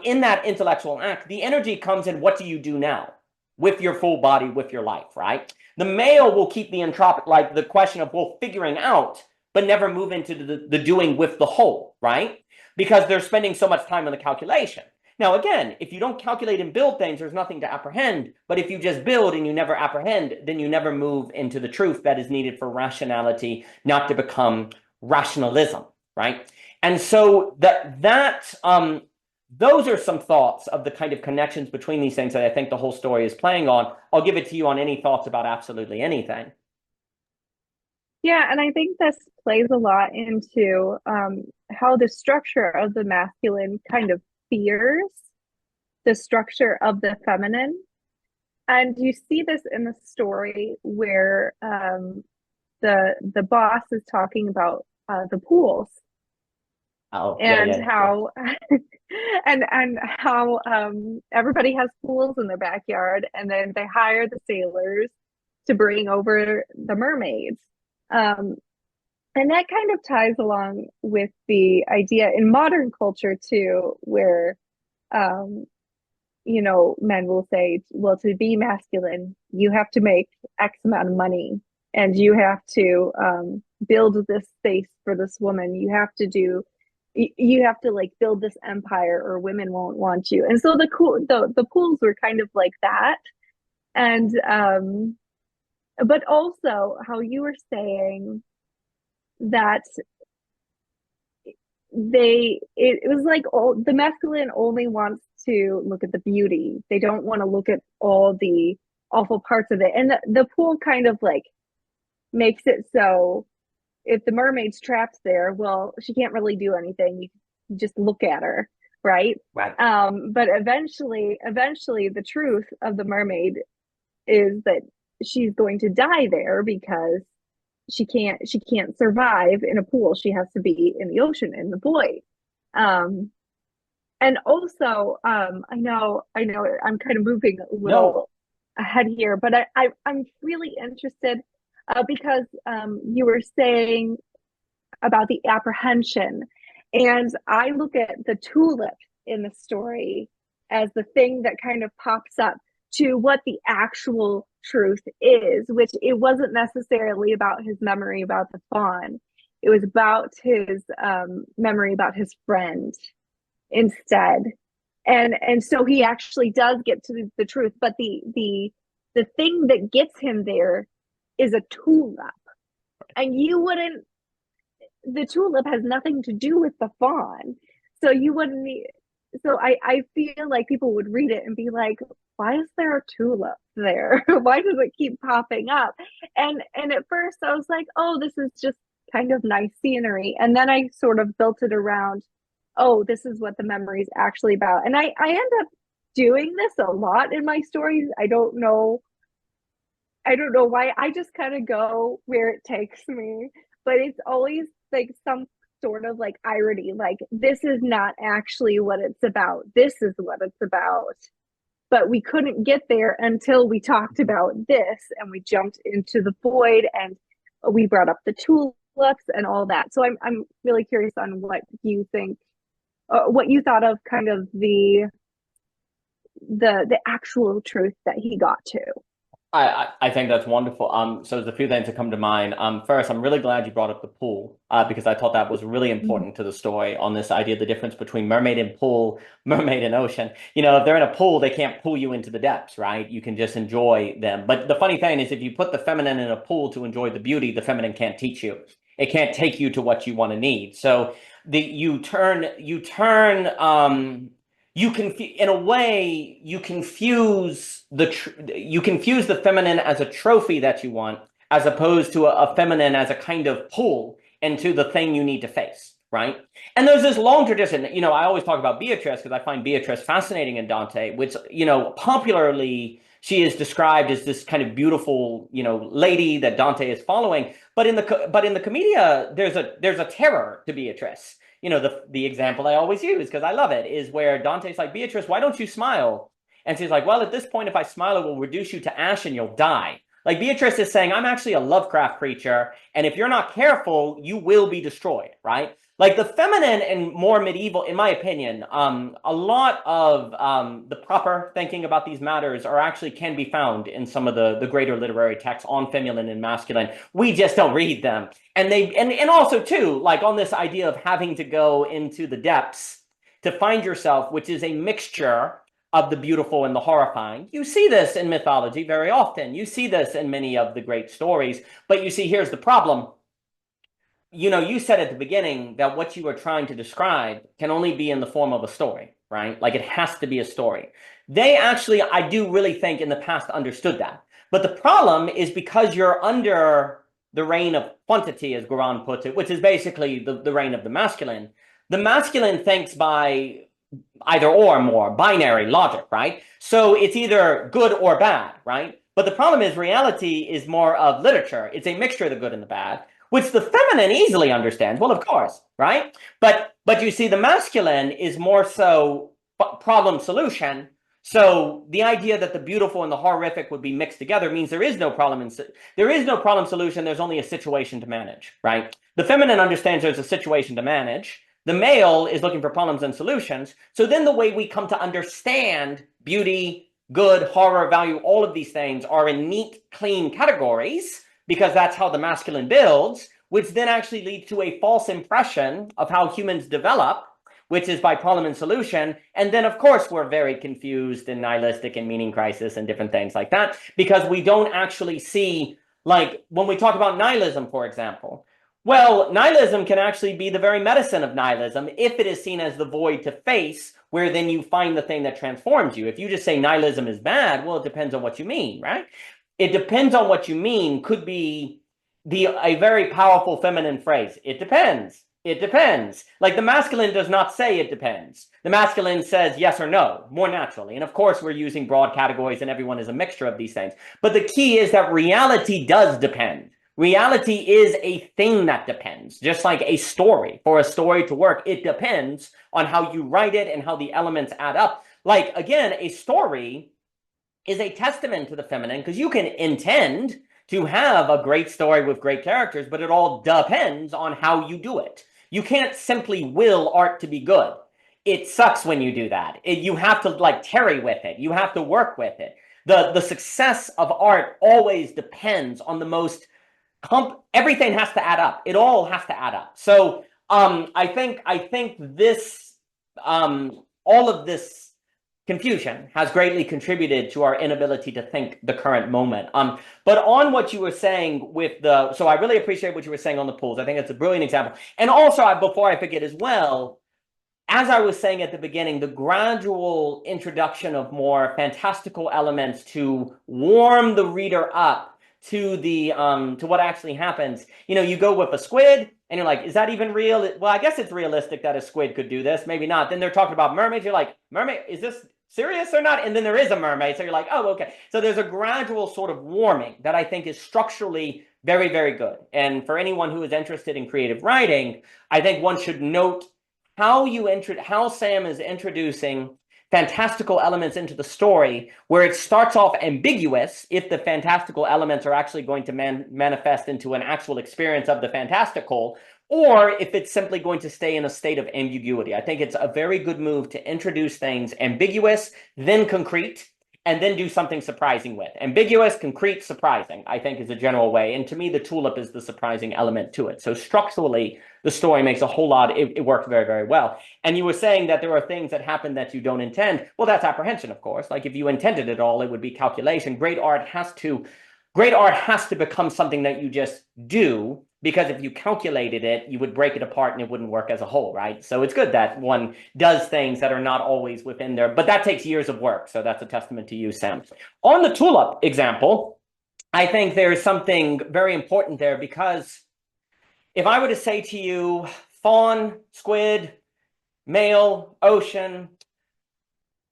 In that intellectual act, the energy comes in what do you do now with your full body, with your life, right? The male will keep the entropic, like the question of, well, figuring out, but never move into the doing with the whole, right? Because they're spending so much time on the calculation. Now, again, if you don't calculate and build things, there's nothing to apprehend. But if you just build and you never apprehend, then you never move into the truth that is needed for rationality, not to become rationalism, right? And so those are some thoughts of the kind of connections between these things that I think the whole story is playing on. I'll give it to you on any thoughts about absolutely anything. Yeah, and I think this plays a lot into how the structure of the masculine kind of fears the structure of the feminine. And you see this in the story where the boss is talking about the pools Oh, yeah, and yeah, yeah. how and how everybody has pools in their backyard, and then they hire the sailors to bring over the mermaids. Um, and that kind of ties along with the idea in modern culture too, where um, men will say, well, to be masculine, you have to make X amount of money, and you have to build this space for this woman. You have to like build this empire, or women won't want you. And so the pools were kind of like that. And but also how you were saying that it was like the masculine only wants to look at the beauty. They don't want to look at all the awful parts of it. And the pool kind of like makes it so if the mermaid's trapped there, well, she can't really do anything. You just look at her, right? Right. But eventually the truth of the mermaid is that she's going to die there because she can't survive in a pool. She has to be in the ocean, in the void. Um, and also, I know I'm kind of moving a No. little ahead here, but I'm really interested because you were saying about the apprehension, and I look at the tulip in the story as the thing that kind of pops up to what the actual truth is, which it wasn't necessarily about his memory about the fawn. It was about his memory about his friend instead. And so he actually does get to the truth, but the thing that gets him there is a tulip. And you wouldn't, the tulip has nothing to do with the fawn. So you wouldn't need, so I feel like people would read it and be like, why is there a tulip there? Why does it keep popping up? And at first I was like, oh, this is just kind of nice scenery. And then I sort of built it around, oh, this is what the memory is actually about. And I end up doing this a lot in my stories. I don't know why. I just kind of go where it takes me, but it's always like some sort of like irony, like this is not actually what it's about. This is what it's about. But we couldn't get there until we talked about this and we jumped into the void and we brought up the tulips and all that. So I'm really curious on what you think, what you thought of kind of the actual truth that he got to. I think that's wonderful. So there's a few things that come to mind. First, I'm really glad you brought up the pool, because I thought that was really important to the story on this idea of the difference between mermaid and pool, mermaid and ocean. You know, if they're in a pool, they can't pull you into the depths, right? You can just enjoy them. But the funny thing is, if you put the feminine in a pool to enjoy the beauty, the feminine can't teach you. It can't take you to what you want to need. So you confuse, in a way, you confuse the feminine as a trophy that you want, as opposed to a feminine as a kind of pull into the thing you need to face, right? And there's this long tradition. You know, I always talk about Beatrice because I find Beatrice fascinating in Dante, which, you know, popularly she is described as this kind of beautiful, you know, lady that Dante is following. But in the Commedia, there's a terror to Beatrice. You know, the example I always use, because I love it, is where Dante's like, Beatrice, why don't you smile? And she's like, well, at this point, if I smile, it will reduce you to ash and you'll die. Like, Beatrice is saying, I'm actually a Lovecraft creature, and if you're not careful, you will be destroyed, right? Like, the feminine and more medieval, in my opinion, a lot of the proper thinking about these matters are actually can be found in some of the greater literary texts on feminine and masculine. We just don't read them. And also, too, like on this idea of having to go into the depths to find yourself, which is a mixture of the beautiful and the horrifying. You see this in mythology very often. You see this in many of the great stories. But you see, here's the problem. You know, you said at the beginning that what you are trying to describe can only be in the form of a story, right? Like it has to be a story. They actually, I do really think in the past understood that. But the problem is because you're under the reign of quantity, as Goran puts it, which is basically the reign of the masculine thinks by either or more, binary logic, right? So it's either good or bad, right? But the problem is reality is more of literature. It's a mixture of the good and the bad, which the feminine easily understands. Well, of course, right? But you see, the masculine is more so problem solution. So the idea that the beautiful and the horrific would be mixed together means there is no problem solution. There's only a situation to manage, right? The feminine understands there's a situation to manage. The male is looking for problems and solutions. So then the way we come to understand beauty, good, horror, value, all of these things are in neat, clean categories, because that's how the masculine builds, which then actually leads to a false impression of how humans develop, which is by problem and solution. And then, of course, we're very confused and nihilistic and meaning crisis and different things like that, because we don't actually see, like, when we talk about nihilism, for example, well, nihilism can actually be the very medicine of nihilism if it is seen as the void to face, where then you find the thing that transforms you. If you just say nihilism is bad, well, it depends on what you mean, right? It depends on what you mean could be a very powerful feminine phrase. It depends. It depends. Like the masculine does not say it depends. The masculine says yes or no, more naturally. And of course, we're using broad categories and everyone is a mixture of these things. But the key is that reality does depend. Reality is a thing that depends, just like a story. For a story to work, it depends on how you write it and how the elements add up. Like, again, a story is a testament to the feminine, because you can intend to have a great story with great characters, but it all depends on how you do it. You can't simply will art to be good. It sucks when you do that. You have to like tarry with it. You have to work with it. The success of art always depends on the most everything has to add up. It all has to add up. So I think this all of this confusion has greatly contributed to our inability to think the current moment. But on what you were saying with so I really appreciate what you were saying on the pools. I think it's a brilliant example. And also, before I forget as well, as I was saying at the beginning, the gradual introduction of more fantastical elements to warm the reader up to to what actually happens. You go with a squid and you're like, is that even real? Well, I guess it's realistic that a squid could do this. Maybe not. Then they're talking about mermaids. You're like, mermaid, is this serious or not? And then there is a mermaid. So you're like, oh, okay. So there's a gradual sort of warming that I think is structurally very, very good. And for anyone who is interested in creative writing, I think one should note how Sam is introducing fantastical elements into the story, where it starts off ambiguous if the fantastical elements are actually going to manifest into an actual experience of the fantastical, or if it's simply going to stay in a state of ambiguity. I think it's a very good move to introduce things ambiguous, then concrete, and then do something surprising with. Ambiguous, concrete, surprising, I think is a general way. And to me, the tulip is the surprising element to it. So structurally, the story makes a whole lot, it works very, very well. And you were saying that there are things that happen that you don't intend. Well, that's apprehension, of course. Like if you intended it all, it would be calculation. Great art has to become something that you just do, because if you calculated it, you would break it apart and it wouldn't work as a whole, right? So it's good that one does things that are not always within there, but that takes years of work. So that's a testament to you, Sam. On the tulip example, I think there is something very important there, because if I were to say to you, fawn, squid, male, ocean,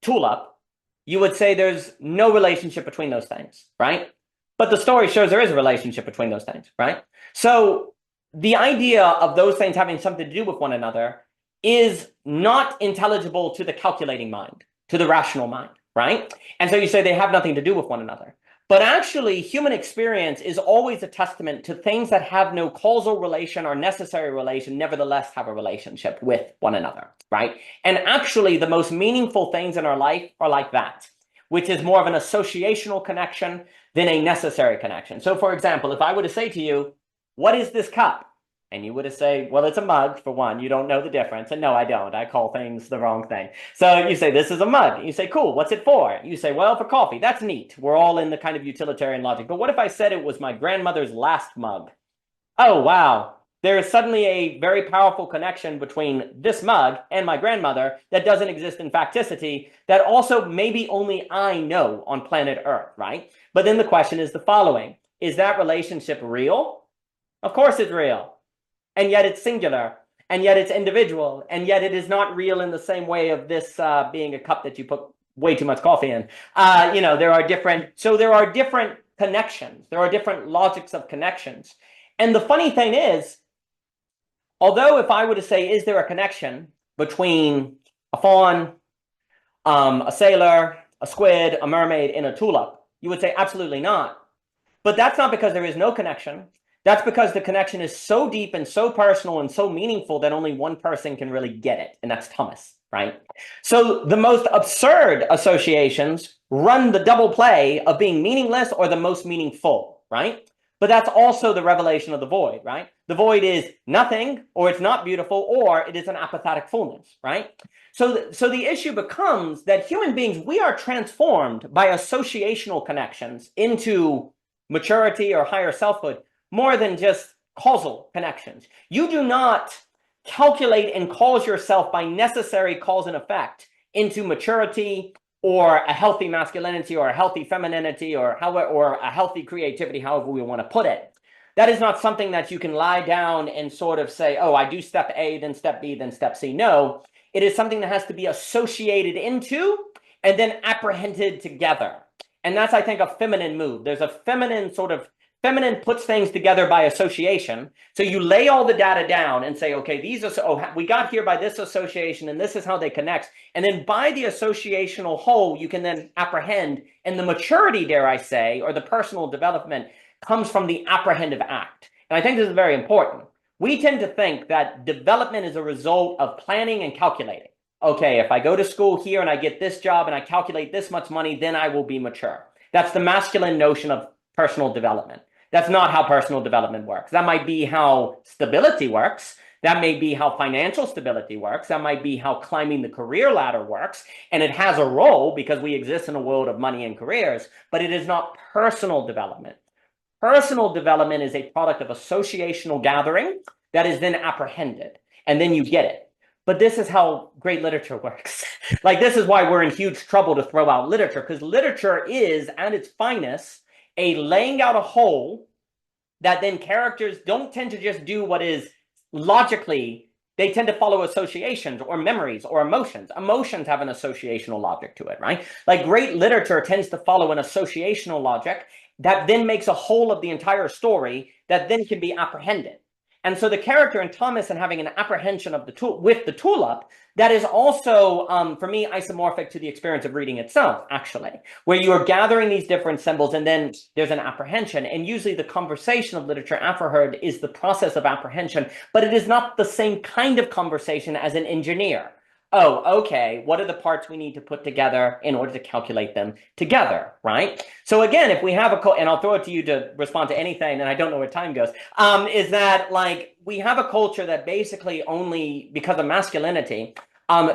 tulip, you would say there's no relationship between those things, right? But the story shows there is a relationship between those things, right? So the idea of those things having something to do with one another is not intelligible to the calculating mind, to the rational mind, right? And so you say they have nothing to do with one another. But actually, human experience is always a testament to things that have no causal relation or necessary relation, nevertheless have a relationship with one another, right? And actually, the most meaningful things in our life are like that, which is more of an associational connection than a necessary connection. So for example, if I were to say to you, what is this cup? And you would say, well, it's a mug, for one. You don't know the difference. And no, I don't. I call things the wrong thing. So you say, this is a mug. You say, cool, what's it for? You say, well, for coffee. That's neat. We're all in the kind of utilitarian logic. But what if I said it was my grandmother's last mug? Oh, wow. There is suddenly a very powerful connection between this mug and my grandmother that doesn't exist in facticity, that also maybe only I know on planet Earth, right? But then the question is the following. Is that relationship real? Of course it's real. And yet it's singular. And yet it's individual. And yet it is not real in the same way of this being a cup that you put way too much coffee in. There are different connections. There are different logics of connections. And the funny thing is, although if I were to say, is there a connection between a fawn, a sailor, a squid, a mermaid, and a tulip, you would say absolutely not. But that's not because there is no connection. That's because the connection is so deep and so personal and so meaningful that only one person can really get it, and that's Thomas, right? So the most absurd associations run the double play of being meaningless or the most meaningful, right? But that's also the revelation of the void, right? The void is nothing, or it's not beautiful, or it is an apathetic fullness, right? So the issue becomes that human beings, we are transformed by associational connections into maturity or higher selfhood, more than just causal connections. You do not calculate and cause yourself by necessary cause and effect into maturity or a healthy masculinity or a healthy femininity or a healthy creativity, however we want to put it. That is not something that you can lie down and sort of say, oh, I do step A, then step B, then step C. No, it is something that has to be associated into and then apprehended together. And that's, I think, a feminine move. There's a feminine feminine puts things together by association. So you lay all the data down and say, okay, we got here by this association, and this is how they connect. And then by the associational whole, you can then apprehend. And the maturity, dare I say, or the personal development comes from the apprehensive act. And I think this is very important. We tend to think that development is a result of planning and calculating. Okay, if I go to school here and I get this job and I calculate this much money, then I will be mature. That's the masculine notion of personal development. That's not how personal development works. That might be how stability works. That may be how financial stability works. That might be how climbing the career ladder works. And it has a role because we exist in a world of money and careers, but it is not personal development. Personal development is a product of associational gathering that is then apprehended, and then you get it. But this is how great literature works. Like, this is why we're in huge trouble to throw out literature, because literature is, at its finest, a laying out a whole that then characters don't tend to just do what is logically, they tend to follow associations or memories or emotions. Emotions have an associational logic to it, right? Like, great literature tends to follow an associational logic that then makes a whole of the entire story that then can be apprehended. And so the character in Thomas and having an apprehension of the tool with the tulip, that is also, for me, isomorphic to the experience of reading itself, actually, where you are gathering these different symbols and then there's an apprehension. And usually the conversation of literature afterward is the process of apprehension, but it is not the same kind of conversation as an engineer. Oh, okay, what are the parts we need to put together in order to calculate them together, right? So again, if we have and I'll throw it to you to respond to anything, and I don't know where time goes, is that, like, we have a culture that basically only, because of masculinity,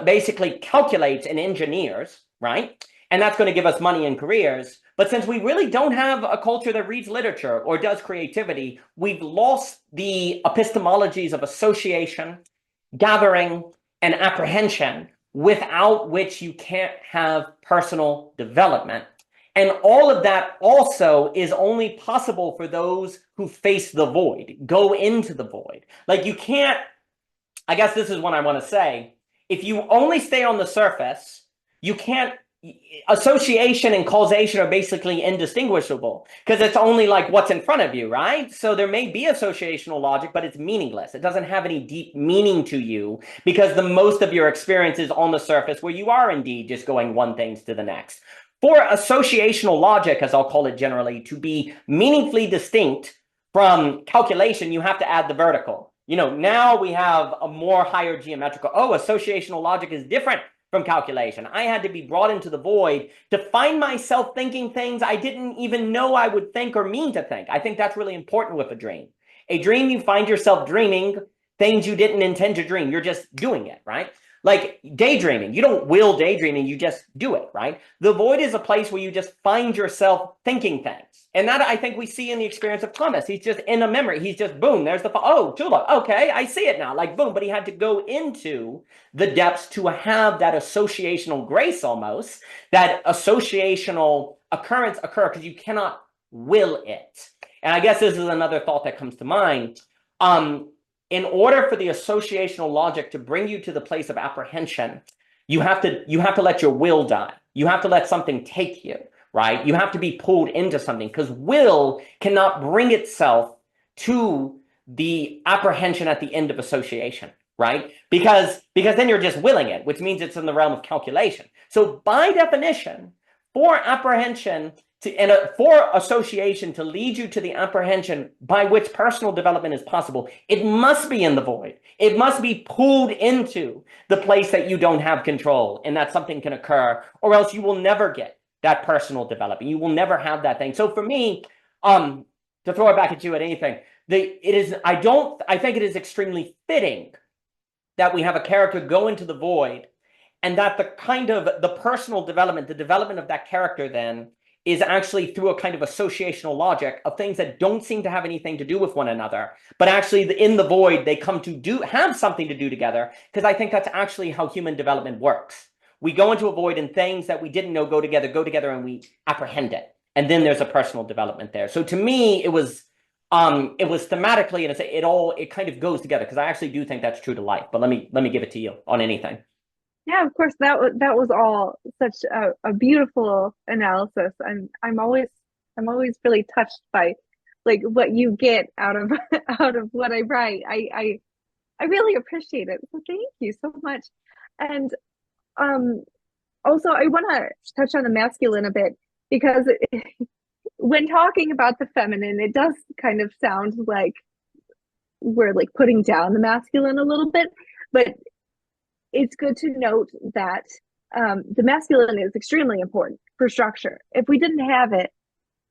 basically calculates and engineers, right? And that's going to give us money and careers. But since we really don't have a culture that reads literature or does creativity, we've lost the epistemologies of association, gathering, and apprehension, without which you can't have personal development. And all of that also is only possible for those who face the void, go into the void. Like, you can't, I guess this is what I want to say. If you only stay on the surface, you can't, association and causation are basically indistinguishable because it's only like what's in front of you, right? So there may be associational logic, but it's meaningless. It doesn't have any deep meaning to you because the most of your experience is on the surface, where you are indeed just going one thing to the next. For associational logic, as I'll call it generally, to be meaningfully distinct from calculation, you have to add the vertical. You know, now we have a more higher geometrical, associational logic is different from calculation. I had to be brought into the void to find myself thinking things I didn't even know I would think or mean to think. I think that's really important with a dream. A dream, you find yourself dreaming things you didn't intend to dream. You're just doing it, right? Like daydreaming. You don't will daydreaming, you just do it, right? The void is a place where you just find yourself thinking things. And that, I think, we see in the experience of Thomas. He's just in a memory. He's just, boom, there's the, tulip. Okay, I see it now. Like, boom. But he had to go into the depths to have that associational grace, almost, that associational occurrence occur, because you cannot will it. And I guess this is another thought that comes to mind. In order for the associational logic to bring you to the place of apprehension, you have to let your will die. You have to let something take you. Right? You have to be pulled into something, because will cannot bring itself to the apprehension at the end of association, right? Because then you're just willing it, which means it's in the realm of calculation. So by definition, for apprehension for association to lead you to the apprehension by which personal development is possible, it must be in the void. It must be pulled into the place that you don't have control, and that something can occur, or else you will never get that personal development. You will never have that thing. So for me, to throw it back at you at anything, I think it is extremely fitting that we have a character go into the void, and that the personal development, the development of that character then is actually through a kind of associational logic of things that don't seem to have anything to do with one another, but actually in the void, they come to have something to do together, because I think that's actually how human development works. We go into a void, and things that we didn't know go together, and we apprehend it. And then there's a personal development there. So to me, it was thematically, and it kind of goes together, because I actually do think that's true to life. But let me give it to you on anything. Yeah, of course, that was all such a beautiful analysis. I'm always really touched by, like, what you get out of out of what I write. I really appreciate it. So thank you so much. And also, I want to touch on the masculine a bit, because when talking about the feminine, it does kind of sound like we're like putting down the masculine a little bit, but it's good to note that the masculine is extremely important for structure. If we didn't have it,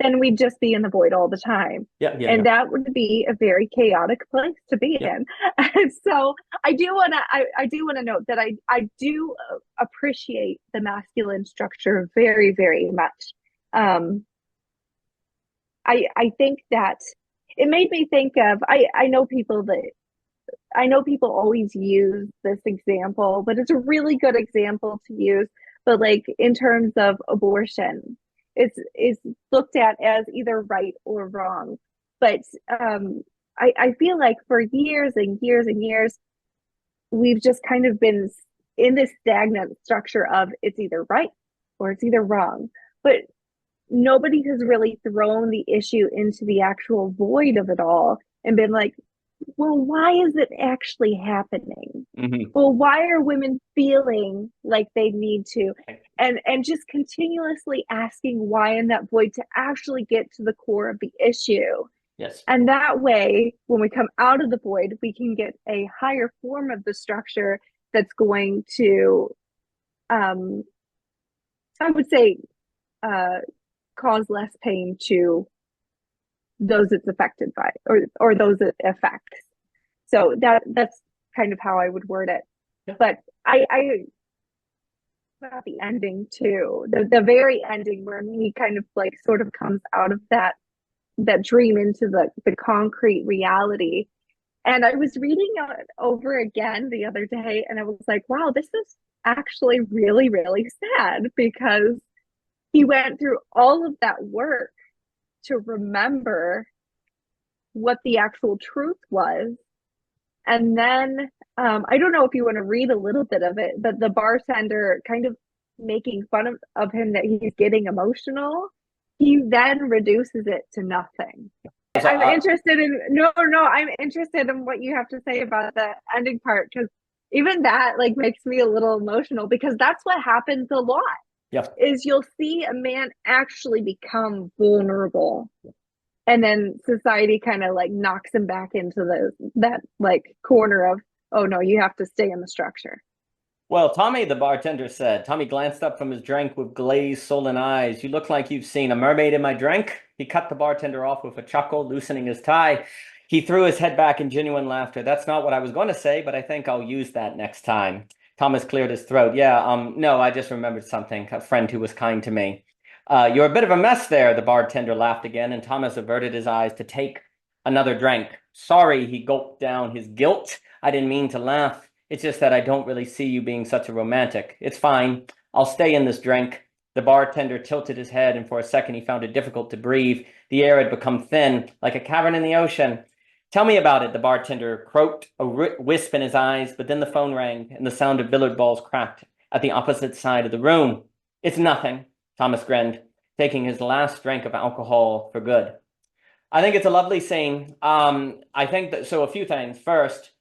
then we'd just be in the void all the time. Yeah, yeah, yeah. And that would be a very chaotic place to be Yeah. in. And so I do want to note that I do appreciate the masculine structure very, very much. Um, I think that it made me think of I know people always use this example, but it's a really good example to use. But like in terms of abortion, it's looked at as either right or wrong. But I feel like for years and years and years, we've just kind of been in this stagnant structure of it's either right or it's either wrong. But nobody has really thrown the issue into the actual void of it all and been like, well, why is it actually happening? Hmm. Well, why are women feeling like they need to? And just continuously asking why in that void to actually get to the core of the issue. Yes. And that way, when we come out of the void, we can get a higher form of the structure that's going to, um, I would say, uh, cause less pain to those it's affected by or those it affects. So that's kind of how I would word it. Yeah. But I about the ending too. The very ending where he kind of like sort of comes out of that dream into the concrete reality. And I was reading it over again the other day and I was like, wow, this is actually really, really sad because he went through all of that work to remember what the actual truth was. And then I don't know if you want to read a little bit of it, but the bartender kind of making fun of him that he's getting emotional, he then reduces it to nothing. So, I'm interested in I'm interested in what you have to say about the ending part because even that like makes me a little emotional because that's what happens a lot yeah. is you'll see a man actually become vulnerable and then society kind of like knocks him back into that like corner of oh no you have to stay in the structure. Well, Tommy, the bartender said. Tommy glanced up from his drink with glazed, sullen eyes. You look like you've seen a mermaid in my drink. He cut the bartender off with a chuckle, loosening his tie. He threw his head back in genuine laughter. That's not what I was going to say, but I think I'll use that next time. Thomas cleared his throat. Yeah, no, I just remembered something. A friend who was kind to me. You're a bit of a mess there, the bartender laughed again, and Thomas averted his eyes to take another drink. Sorry, he gulped down his guilt. I didn't mean to laugh. It's just that I don't really see you being such a romantic. It's fine. I'll stay in this drink. The bartender tilted his head, and for a second he found it difficult to breathe. The air had become thin, like a cavern in the ocean. Tell me about it, the bartender croaked, a wisp in his eyes, but then the phone rang, and the sound of billiard balls cracked at the opposite side of the room. It's nothing, Thomas grinned, taking his last drink of alcohol for good. I think it's a lovely scene. I think that, so a few things. First,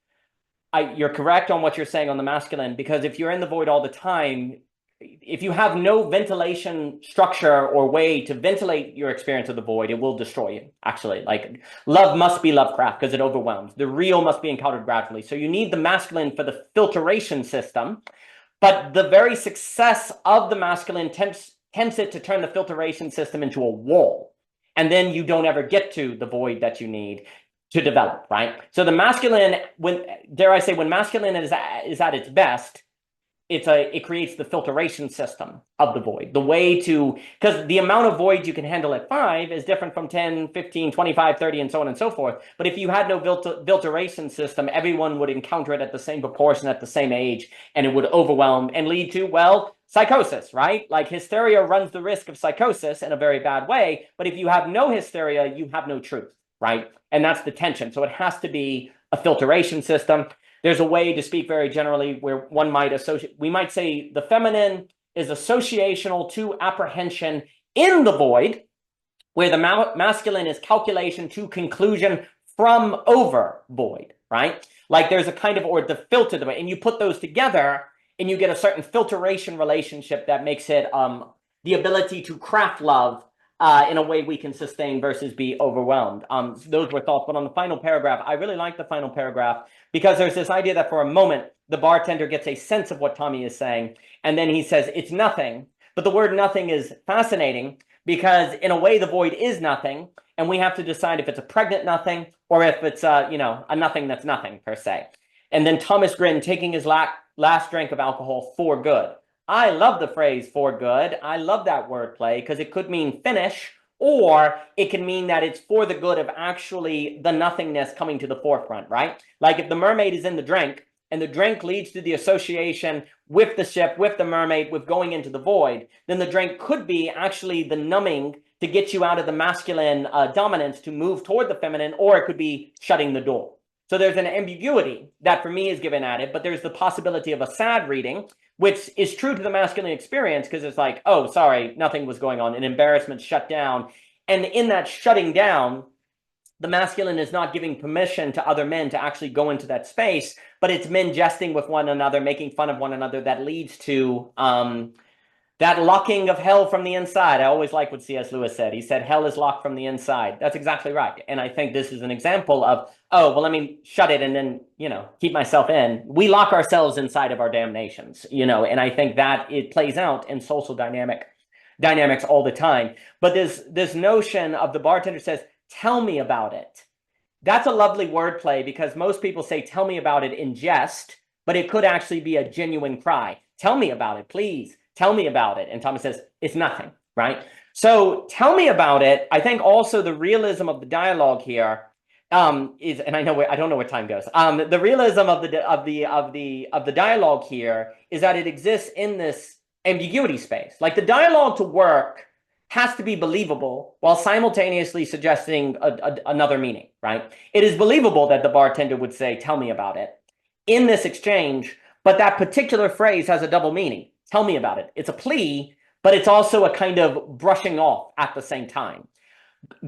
you're correct on what you're saying on the masculine, because if you're in the void all the time, if you have no ventilation structure or way to ventilate your experience of the void, it will destroy you, actually. Like, love must be Lovecraft because it overwhelms. The real must be encountered gradually. So you need the masculine for the filtration system, but the very success of the masculine tempts it to turn the filtration system into a wall. And then you don't ever get to the void that you need to develop, right? So the masculine, when dare I say, when masculine is at its best, it creates the filtration system of the void. The way to, because the amount of void you can handle at 5 is different from 10, 15, 25, 30, and so on and so forth. But if you had no filtration system, everyone would encounter it at the same proportion at the same age, and it would overwhelm and lead to, well, psychosis, right? Like hysteria runs the risk of psychosis in a very bad way. But if you have no hysteria, you have no truth, right? And that's the tension. So it has to be a filtration system. There's a way to speak very generally where one might associate, we might say the feminine is associational to apprehension in the void, where the masculine is calculation to conclusion from over void, right? Like there's a kind of, or the filter, and you put those together and you get a certain filtration relationship that makes it the ability to craft love in a way we can sustain versus be overwhelmed. Those were thoughts. But on the final paragraph, I really like the final paragraph because there's this idea that for a moment, the bartender gets a sense of what Tommy is saying, and then he says, it's nothing. But the word nothing is fascinating because in a way, the void is nothing, and we have to decide if it's a pregnant nothing or if it's a nothing that's nothing per se. And then Thomas Grin taking his last drink of alcohol for good. I love the phrase for good. I love that wordplay because it could mean finish, or it can mean that it's for the good of actually the nothingness coming to the forefront, right? Like if the mermaid is in the drink and the drink leads to the association with the ship, with the mermaid, with going into the void, then the drink could be actually the numbing to get you out of the masculine dominance to move toward the feminine, or it could be shutting the door. So there's an ambiguity that for me is given at it, but there's the possibility of a sad reading, which is true to the masculine experience because it's like, oh, sorry, nothing was going on, an embarrassment shut down. And in that shutting down, the masculine is not giving permission to other men to actually go into that space, but it's men jesting with one another, making fun of one another that leads to that locking of hell from the inside. I always like what C.S. Lewis said. He said, hell is locked from the inside. That's exactly right. And I think this is an example of, oh, well, let me shut it and then, keep myself in. We lock ourselves inside of our damnations, and I think that it plays out in social dynamics all the time. But this notion of the bartender says, tell me about it. That's a lovely wordplay because most people say, tell me about it in jest, but it could actually be a genuine cry. Tell me about it, please. Tell me about it. And Thomas says, it's nothing, right? So tell me about it. I think also the realism of the dialogue here is, and I don't know where time goes. The realism of the dialogue here is that it exists in this ambiguity space. Like the dialogue to work has to be believable while simultaneously suggesting another meaning, right? It is believable that the bartender would say, tell me about it in this exchange, but that particular phrase has a double meaning. Tell me about it. It's a plea, but it's also a kind of brushing off at the same time.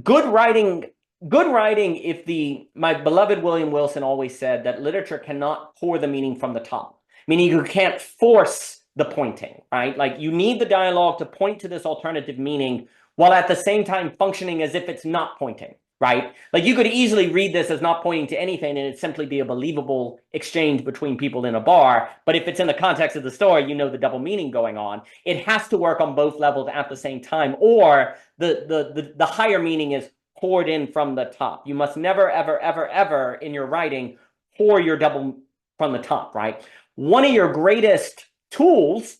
Good writing, if my beloved William Wilson always said that literature cannot pour the meaning from the top, meaning you can't force the pointing, right? Like you need the dialogue to point to this alternative meaning while at the same time functioning as if it's not pointing, right? Like you could easily read this as not pointing to anything and it'd simply be a believable exchange between people in a bar. But if it's in the context of the story, the double meaning going on. It has to work on both levels at the same time, or the higher meaning is poured in from the top. You must never, ever, ever, ever in your writing pour your double from the top, right? One of your greatest tools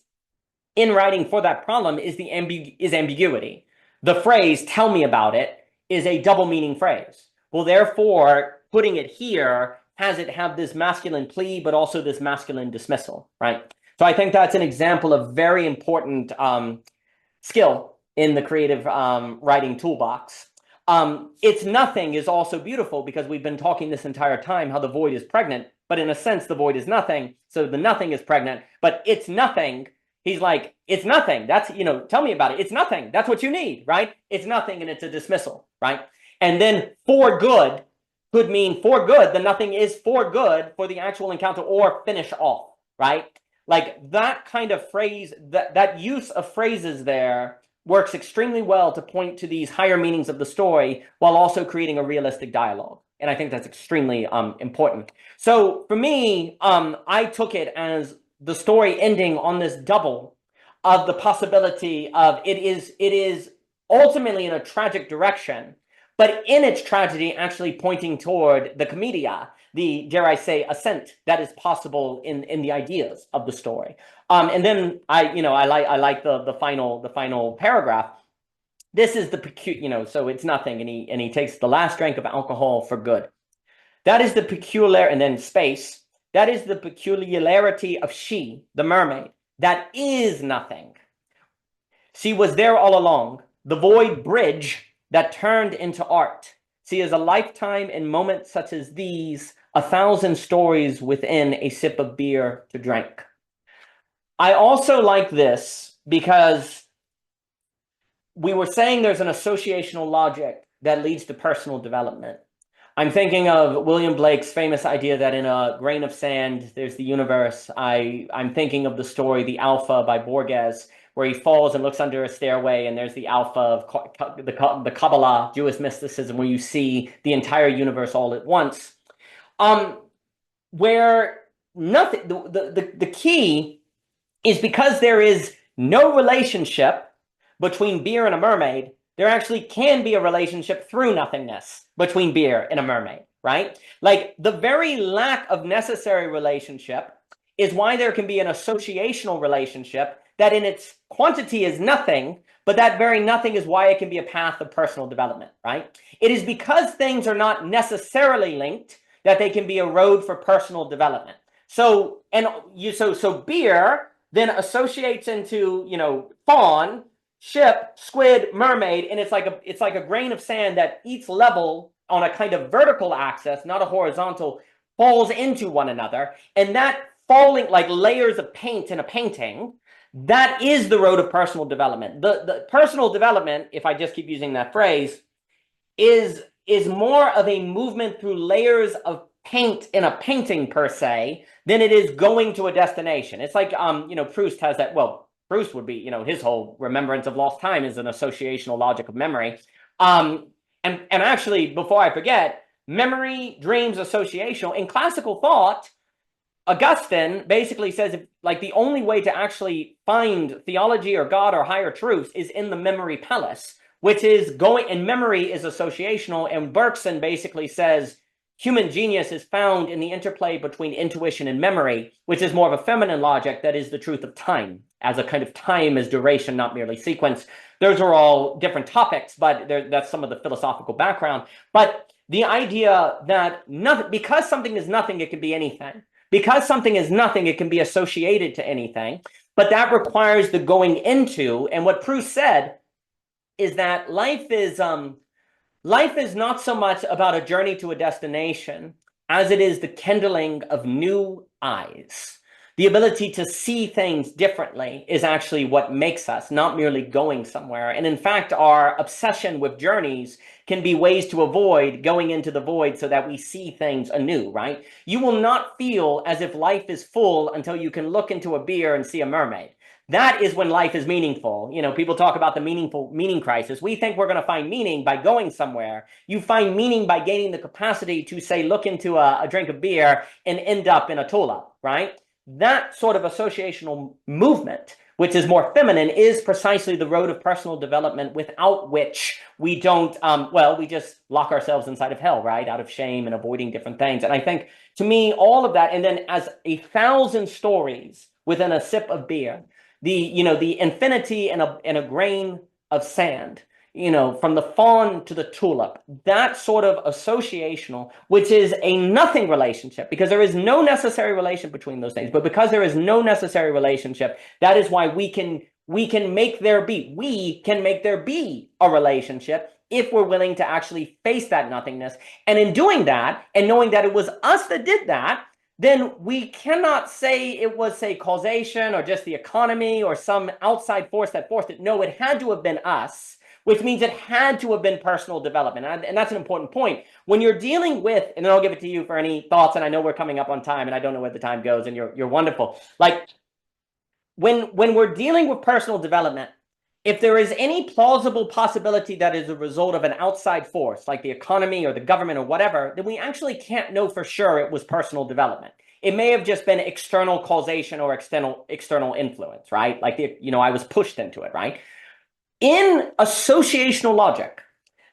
in writing for that problem is ambiguity. The phrase, tell me about it, is a double meaning phrase. Well, therefore, putting it here has it have this masculine plea, but also this masculine dismissal, right? So I think that's an example of very important skill in the creative writing toolbox. It's nothing is also beautiful because we've been talking this entire time how the void is pregnant, but in a sense, the void is nothing. So the nothing is pregnant, but it's nothing. He's like, it's nothing. That's, tell me about it. It's nothing. That's what you need, right? It's nothing and it's a dismissal, right? And then for good could mean for good. The nothing is for good for the actual encounter or finish off, right? Like that kind of phrase, that use of phrases there works extremely well to point to these higher meanings of the story while also creating a realistic dialogue. And I think that's extremely important. So for me, I took it as the story ending on this double of the possibility of it is ultimately in a tragic direction, but in its tragedy actually pointing toward the commedia, the, dare I say, ascent that is possible in the ideas of the story. And then I like the final paragraph. This is the so it's nothing, and he takes the last drink of alcohol for good. That is the peculiar, and then space. That is the peculiarity of she, the mermaid, that is nothing. She was there all along, the void bridge that turned into art. She is a lifetime in moments such as these, 1,000 stories within a sip of beer to drink. I also like this because we were saying there's an associational logic that leads to personal development. I'm thinking of William Blake's famous idea that in a grain of sand, there's the universe. I'm thinking of the story, The Alpha by Borges, where he falls and looks under a stairway, and there's the Alpha of the Kabbalah, Jewish mysticism, where you see the entire universe all at once. where nothing, the key is because there is no relationship between beer and a mermaid, there actually can be a relationship through nothingness between beer and a mermaid, right? Like the very lack of necessary relationship is why there can be an associational relationship that in its quantity is nothing, but that very nothing is why it can be a path of personal development, right? It is because things are not necessarily linked that they can be a road for personal development. So, and so beer then associates into, fawn, ship, squid, mermaid, and it's like a grain of sand that each level on a kind of vertical axis, not a horizontal, falls into one another. And that falling like layers of paint in a painting, that is the road of personal development. The personal development, if I just keep using that phrase, is more of a movement through layers of paint in a painting per se than it is going to a destination. It's like Proust has that. Well, Proust would be, his whole remembrance of lost time is an associational logic of memory. And actually, before I forget, memory, dreams, associational in classical thought. Augustine basically says like the only way to actually find theology or God or higher truths is in the memory palace, which is going, and memory is associational. And Bergson basically says human genius is found in the interplay between intuition and memory, which is more of a feminine logic that is the truth of time, as a kind of time as duration, not merely sequence. Those are all different topics, but that's some of the philosophical background. But the idea that nothing, because something is nothing, it can be anything. Because something is nothing, it can be associated to anything, but that requires the going into. And what Proust said is that life is not so much about a journey to a destination as it is the kindling of new eyes. The ability to see things differently is actually what makes us, not merely going somewhere. And in fact, our obsession with journeys can be ways to avoid going into the void so that we see things anew, right? You will not feel as if life is full until you can look into a beer and see a mermaid. That is when life is meaningful. People talk about the meaning crisis. We think we're going to find meaning by going somewhere. You find meaning by gaining the capacity to, say, look into a drink of beer and end up in a tulip, right? That sort of associational movement, which is more feminine, is precisely the road of personal development, without which we don't, we just lock ourselves inside of hell, right? Out of shame and avoiding different things. And I think, to me, all of that, and then as 1,000 stories within a sip of beer, the infinity in a grain of sand, from the fawn to the tulip, that sort of associational, which is a nothing relationship, because there is no necessary relation between those things. But because there is no necessary relationship, that is why we can make there be a relationship if we're willing to actually face that nothingness. And in doing that, and knowing that it was us that did that, then we cannot say it was, say, causation or just the economy or some outside force that forced it. No, it had to have been us, which means it had to have been personal development. And that's an important point. When you're dealing with, and then I'll give it to you for any thoughts, and I know we're coming up on time, and I don't know where the time goes, and you're wonderful. Like, when we're dealing with personal development, if there is any plausible possibility that is a result of an outside force, like the economy or the government or whatever, then we actually can't know for sure it was personal development. It may have just been external causation or external influence, right? Like, I was pushed into it, right? In associational logic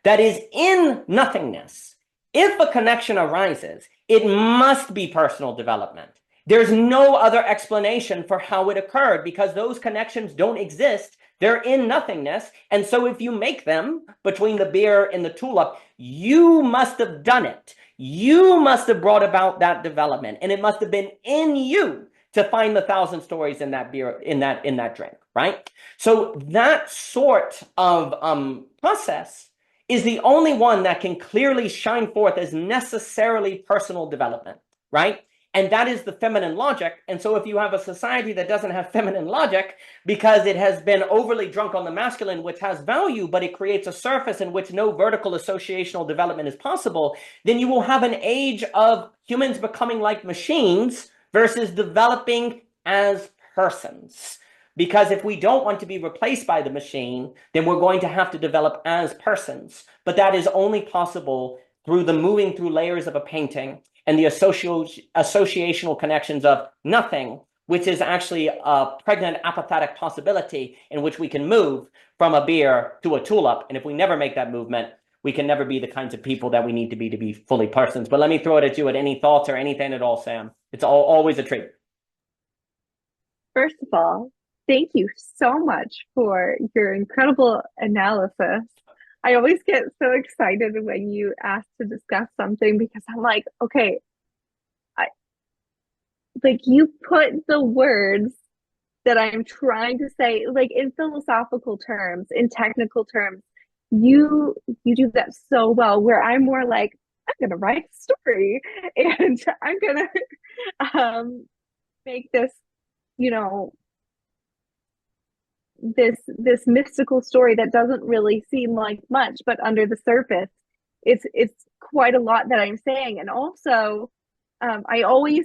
that is in nothingness, if a connection arises, it must be personal development. There's no other explanation for how it occurred, because those connections don't exist. They're in nothingness. And so if you make them between the beer and the tulip, you must have done it. You must have brought about that development. And it must have been in you to find the 1,000 stories in that beer, in that drink, right? So that sort of process is the only one that can clearly shine forth as necessarily personal development, right? And that is the feminine logic. And so if you have a society that doesn't have feminine logic because it has been overly drunk on the masculine, which has value, but it creates a surface in which no vertical associational development is possible, then you will have an age of humans becoming like machines versus developing as persons. Because if we don't want to be replaced by the machine, then we're going to have to develop as persons. But that is only possible through the moving through layers of a painting. and the associational connections of nothing, which is actually a pregnant apathetic possibility in which we can move from a beer to a tulip. And if we never make that movement, we can never be the kinds of people that we need to be fully persons. But let me throw it at you at any thoughts or anything at all, Sam. It's always a treat. First of all, thank you so much for your incredible analysis. I always get so excited when you ask to discuss something because I'm like, okay, I like you put the words that I'm trying to say, like in philosophical terms, in technical terms, you do that so well. Where I'm more like, I'm gonna write a story and I'm gonna make this, you know, this mystical story that doesn't really seem like much, but under the surface, it's quite a lot that I'm saying. And also, I always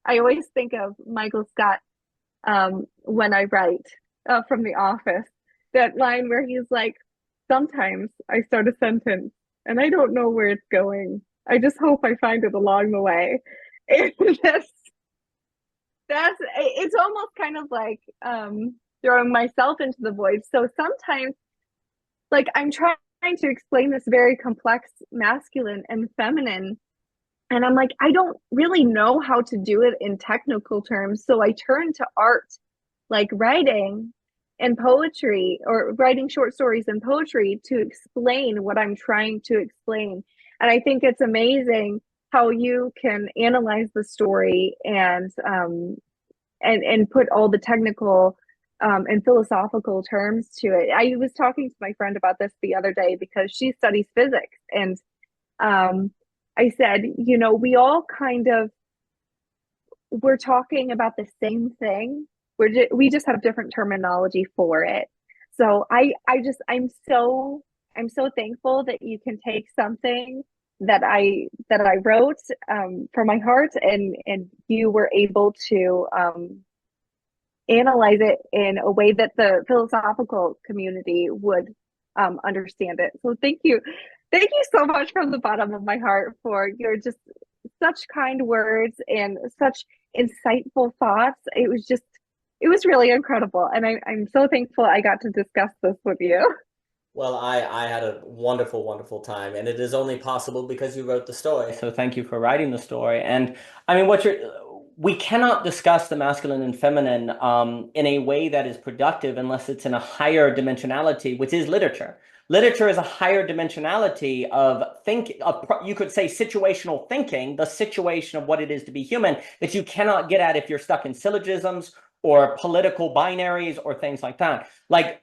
I always think of Michael Scott when I write from The Office. That line where he's like, "Sometimes I start a sentence and I don't know where it's going. I just hope I find it along the way." And that's it's almost kind of like throwing myself into the void. So sometimes, like, I'm trying to explain this very complex masculine and feminine, and I'm like, I don't really know how to do it in technical terms. So I turn to art, like writing and poetry, or writing short stories and poetry to explain what I'm trying to explain. And I think it's amazing how you can analyze the story and put all the technical and philosophical terms to it. I was talking to my friend about this the other day because she studies physics, and I said, you know, we all kind of we're talking about the same thing. We just have different terminology for it. So I'm so thankful that you can take something that I wrote from my heart, and you were able to analyze it in a way that the philosophical community would understand it. So thank you so much from the bottom of my heart for your just such kind words and such insightful thoughts. It was really incredible, and I'm so thankful I got to discuss this with you. Well, I had a wonderful, wonderful time, and it is only possible because you wrote the story. So thank you for writing the story. And I mean, we cannot discuss the masculine and feminine in a way that is productive unless it's in a higher dimensionality, which is literature. Literature is a higher dimensionality of you could say situational thinking, the situation of what it is to be human, that you cannot get at if you're stuck in syllogisms or political binaries or things like that. Like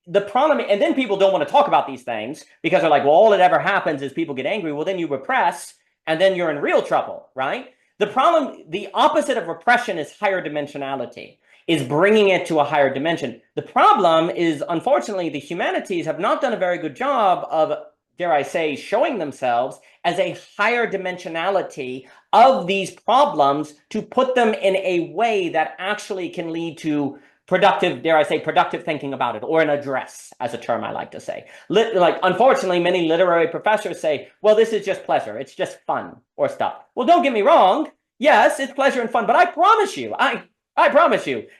the problem, and then people don't want to talk about these things because they're like, well, all that ever happens is people get angry. Well, then you repress, and then you're in real trouble, right? The problem, the opposite of repression is higher dimensionality, is bringing it to a higher dimension. The problem is, unfortunately, the humanities have not done a very good job of, dare I say, showing themselves as a higher dimensionality of these problems to put them in a way that actually can lead to productive, dare I say, productive thinking about it, or an address, as a term I like to say. Like, unfortunately, many literary professors say, well, this is just pleasure. It's just fun or stuff. Well, don't get me wrong. Yes, it's pleasure and fun, but I promise you,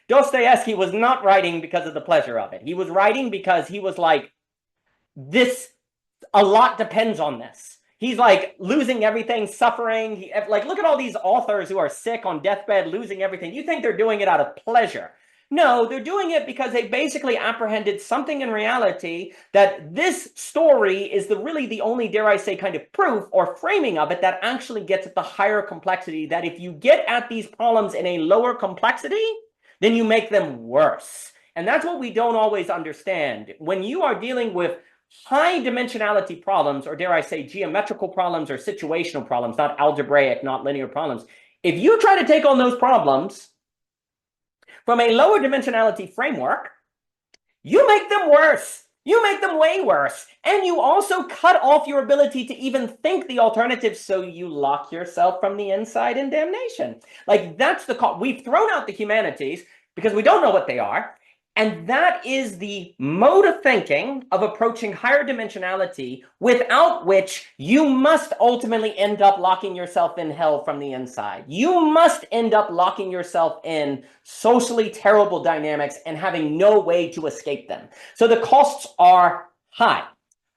Dostoevsky was not writing because of the pleasure of it. He was writing because he was like, this, a lot depends on this. He's like losing everything, suffering. Like, look at all these authors who are sick on deathbed, losing everything. You think they're doing it out of pleasure. No, they're doing it because they basically apprehended something in reality that this story is really the only, dare I say, kind of proof or framing of it that actually gets at the higher complexity, that if you get at these problems in a lower complexity, then you make them worse. And that's what we don't always understand. When you are dealing with high dimensionality problems, or dare I say geometrical problems or situational problems, not algebraic, not linear problems, if you try to take on those problems from a lower dimensionality framework, you make them worse. You make them way worse. And you also cut off your ability to even think the alternatives, so you lock yourself from the inside in damnation. Like, that's the call. We've thrown out the humanities because we don't know what they are. And that is the mode of thinking of approaching higher dimensionality, without which you must ultimately end up locking yourself in hell from the inside. You must end up locking yourself in socially terrible dynamics and having no way to escape them. So the costs are high.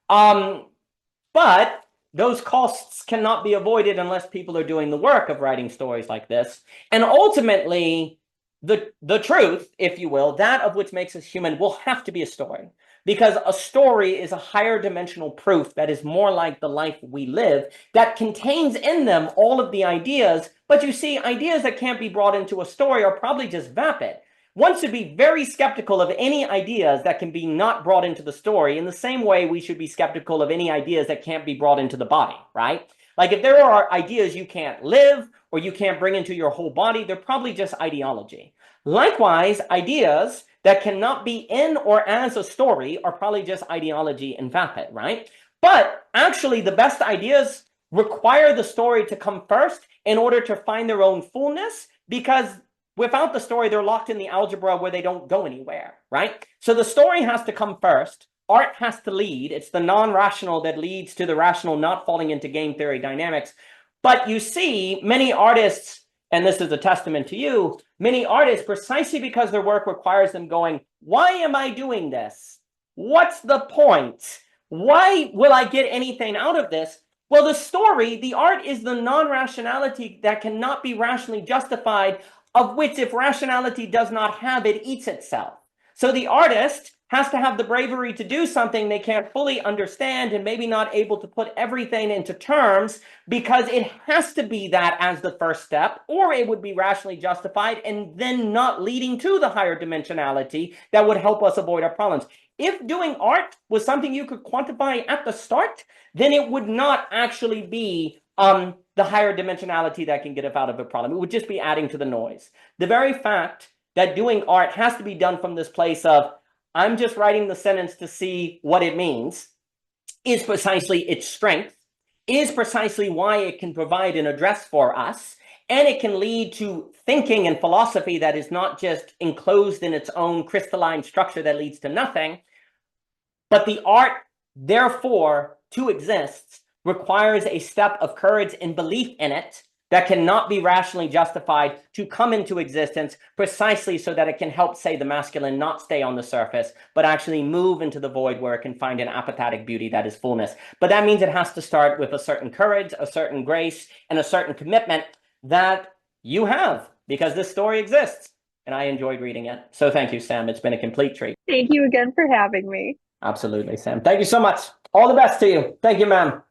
But those costs cannot be avoided unless people are doing the work of writing stories like this. And ultimately, the truth, if you will, that of which makes us human, will have to be a story. Because a story is a higher dimensional proof that is more like the life we live, that contains in them all of the ideas. But you see, ideas that can't be brought into a story are probably just vapid. One should be very skeptical of any ideas that can be not brought into the story, in the same way we should be skeptical of any ideas that can't be brought into the body, right? Like if there are ideas you can't live or you can't bring into your whole body, they're probably just ideology. Likewise, ideas that cannot be in or as a story are probably just ideology and vapid, right? But actually, the best ideas require the story to come first in order to find their own fullness, because without the story, they're locked in the algebra where they don't go anywhere, right? So the story has to come first. Art has to lead. It's the non-rational that leads to the rational not falling into game theory dynamics. But you see, many artists, and this is a testament to you, many artists, precisely because their work requires them going, why am I doing this? What's the point? Why will I get anything out of this? Well, the story, the art, is the non-rationality that cannot be rationally justified, of which, if rationality does not have, it eats itself. So the artist has to have the bravery to do something they can't fully understand and maybe not able to put everything into terms, because it has to be that as the first step, or it would be rationally justified and then not leading to the higher dimensionality that would help us avoid our problems. If doing art was something you could quantify at the start, then it would not actually be the higher dimensionality that can get us out of a problem. It would just be adding to the noise. The very fact that doing art has to be done from this place of, I'm just writing the sentence to see what it means, is precisely its strength, is precisely why it can provide an address for us, and it can lead to thinking and philosophy that is not just enclosed in its own crystalline structure that leads to nothing. But the art, therefore, to exist, requires a step of courage and belief in it that cannot be rationally justified to come into existence, precisely so that it can help, say, the masculine not stay on the surface, but actually move into the void where it can find an apathetic beauty that is fullness. But that means it has to start with a certain courage, a certain grace, and a certain commitment that you have, because this story exists. And I enjoyed reading it. So thank you, Sam. It's been a complete treat. Thank you again for having me. Absolutely, Sam. Thank you so much. All the best to you. Thank you, ma'am.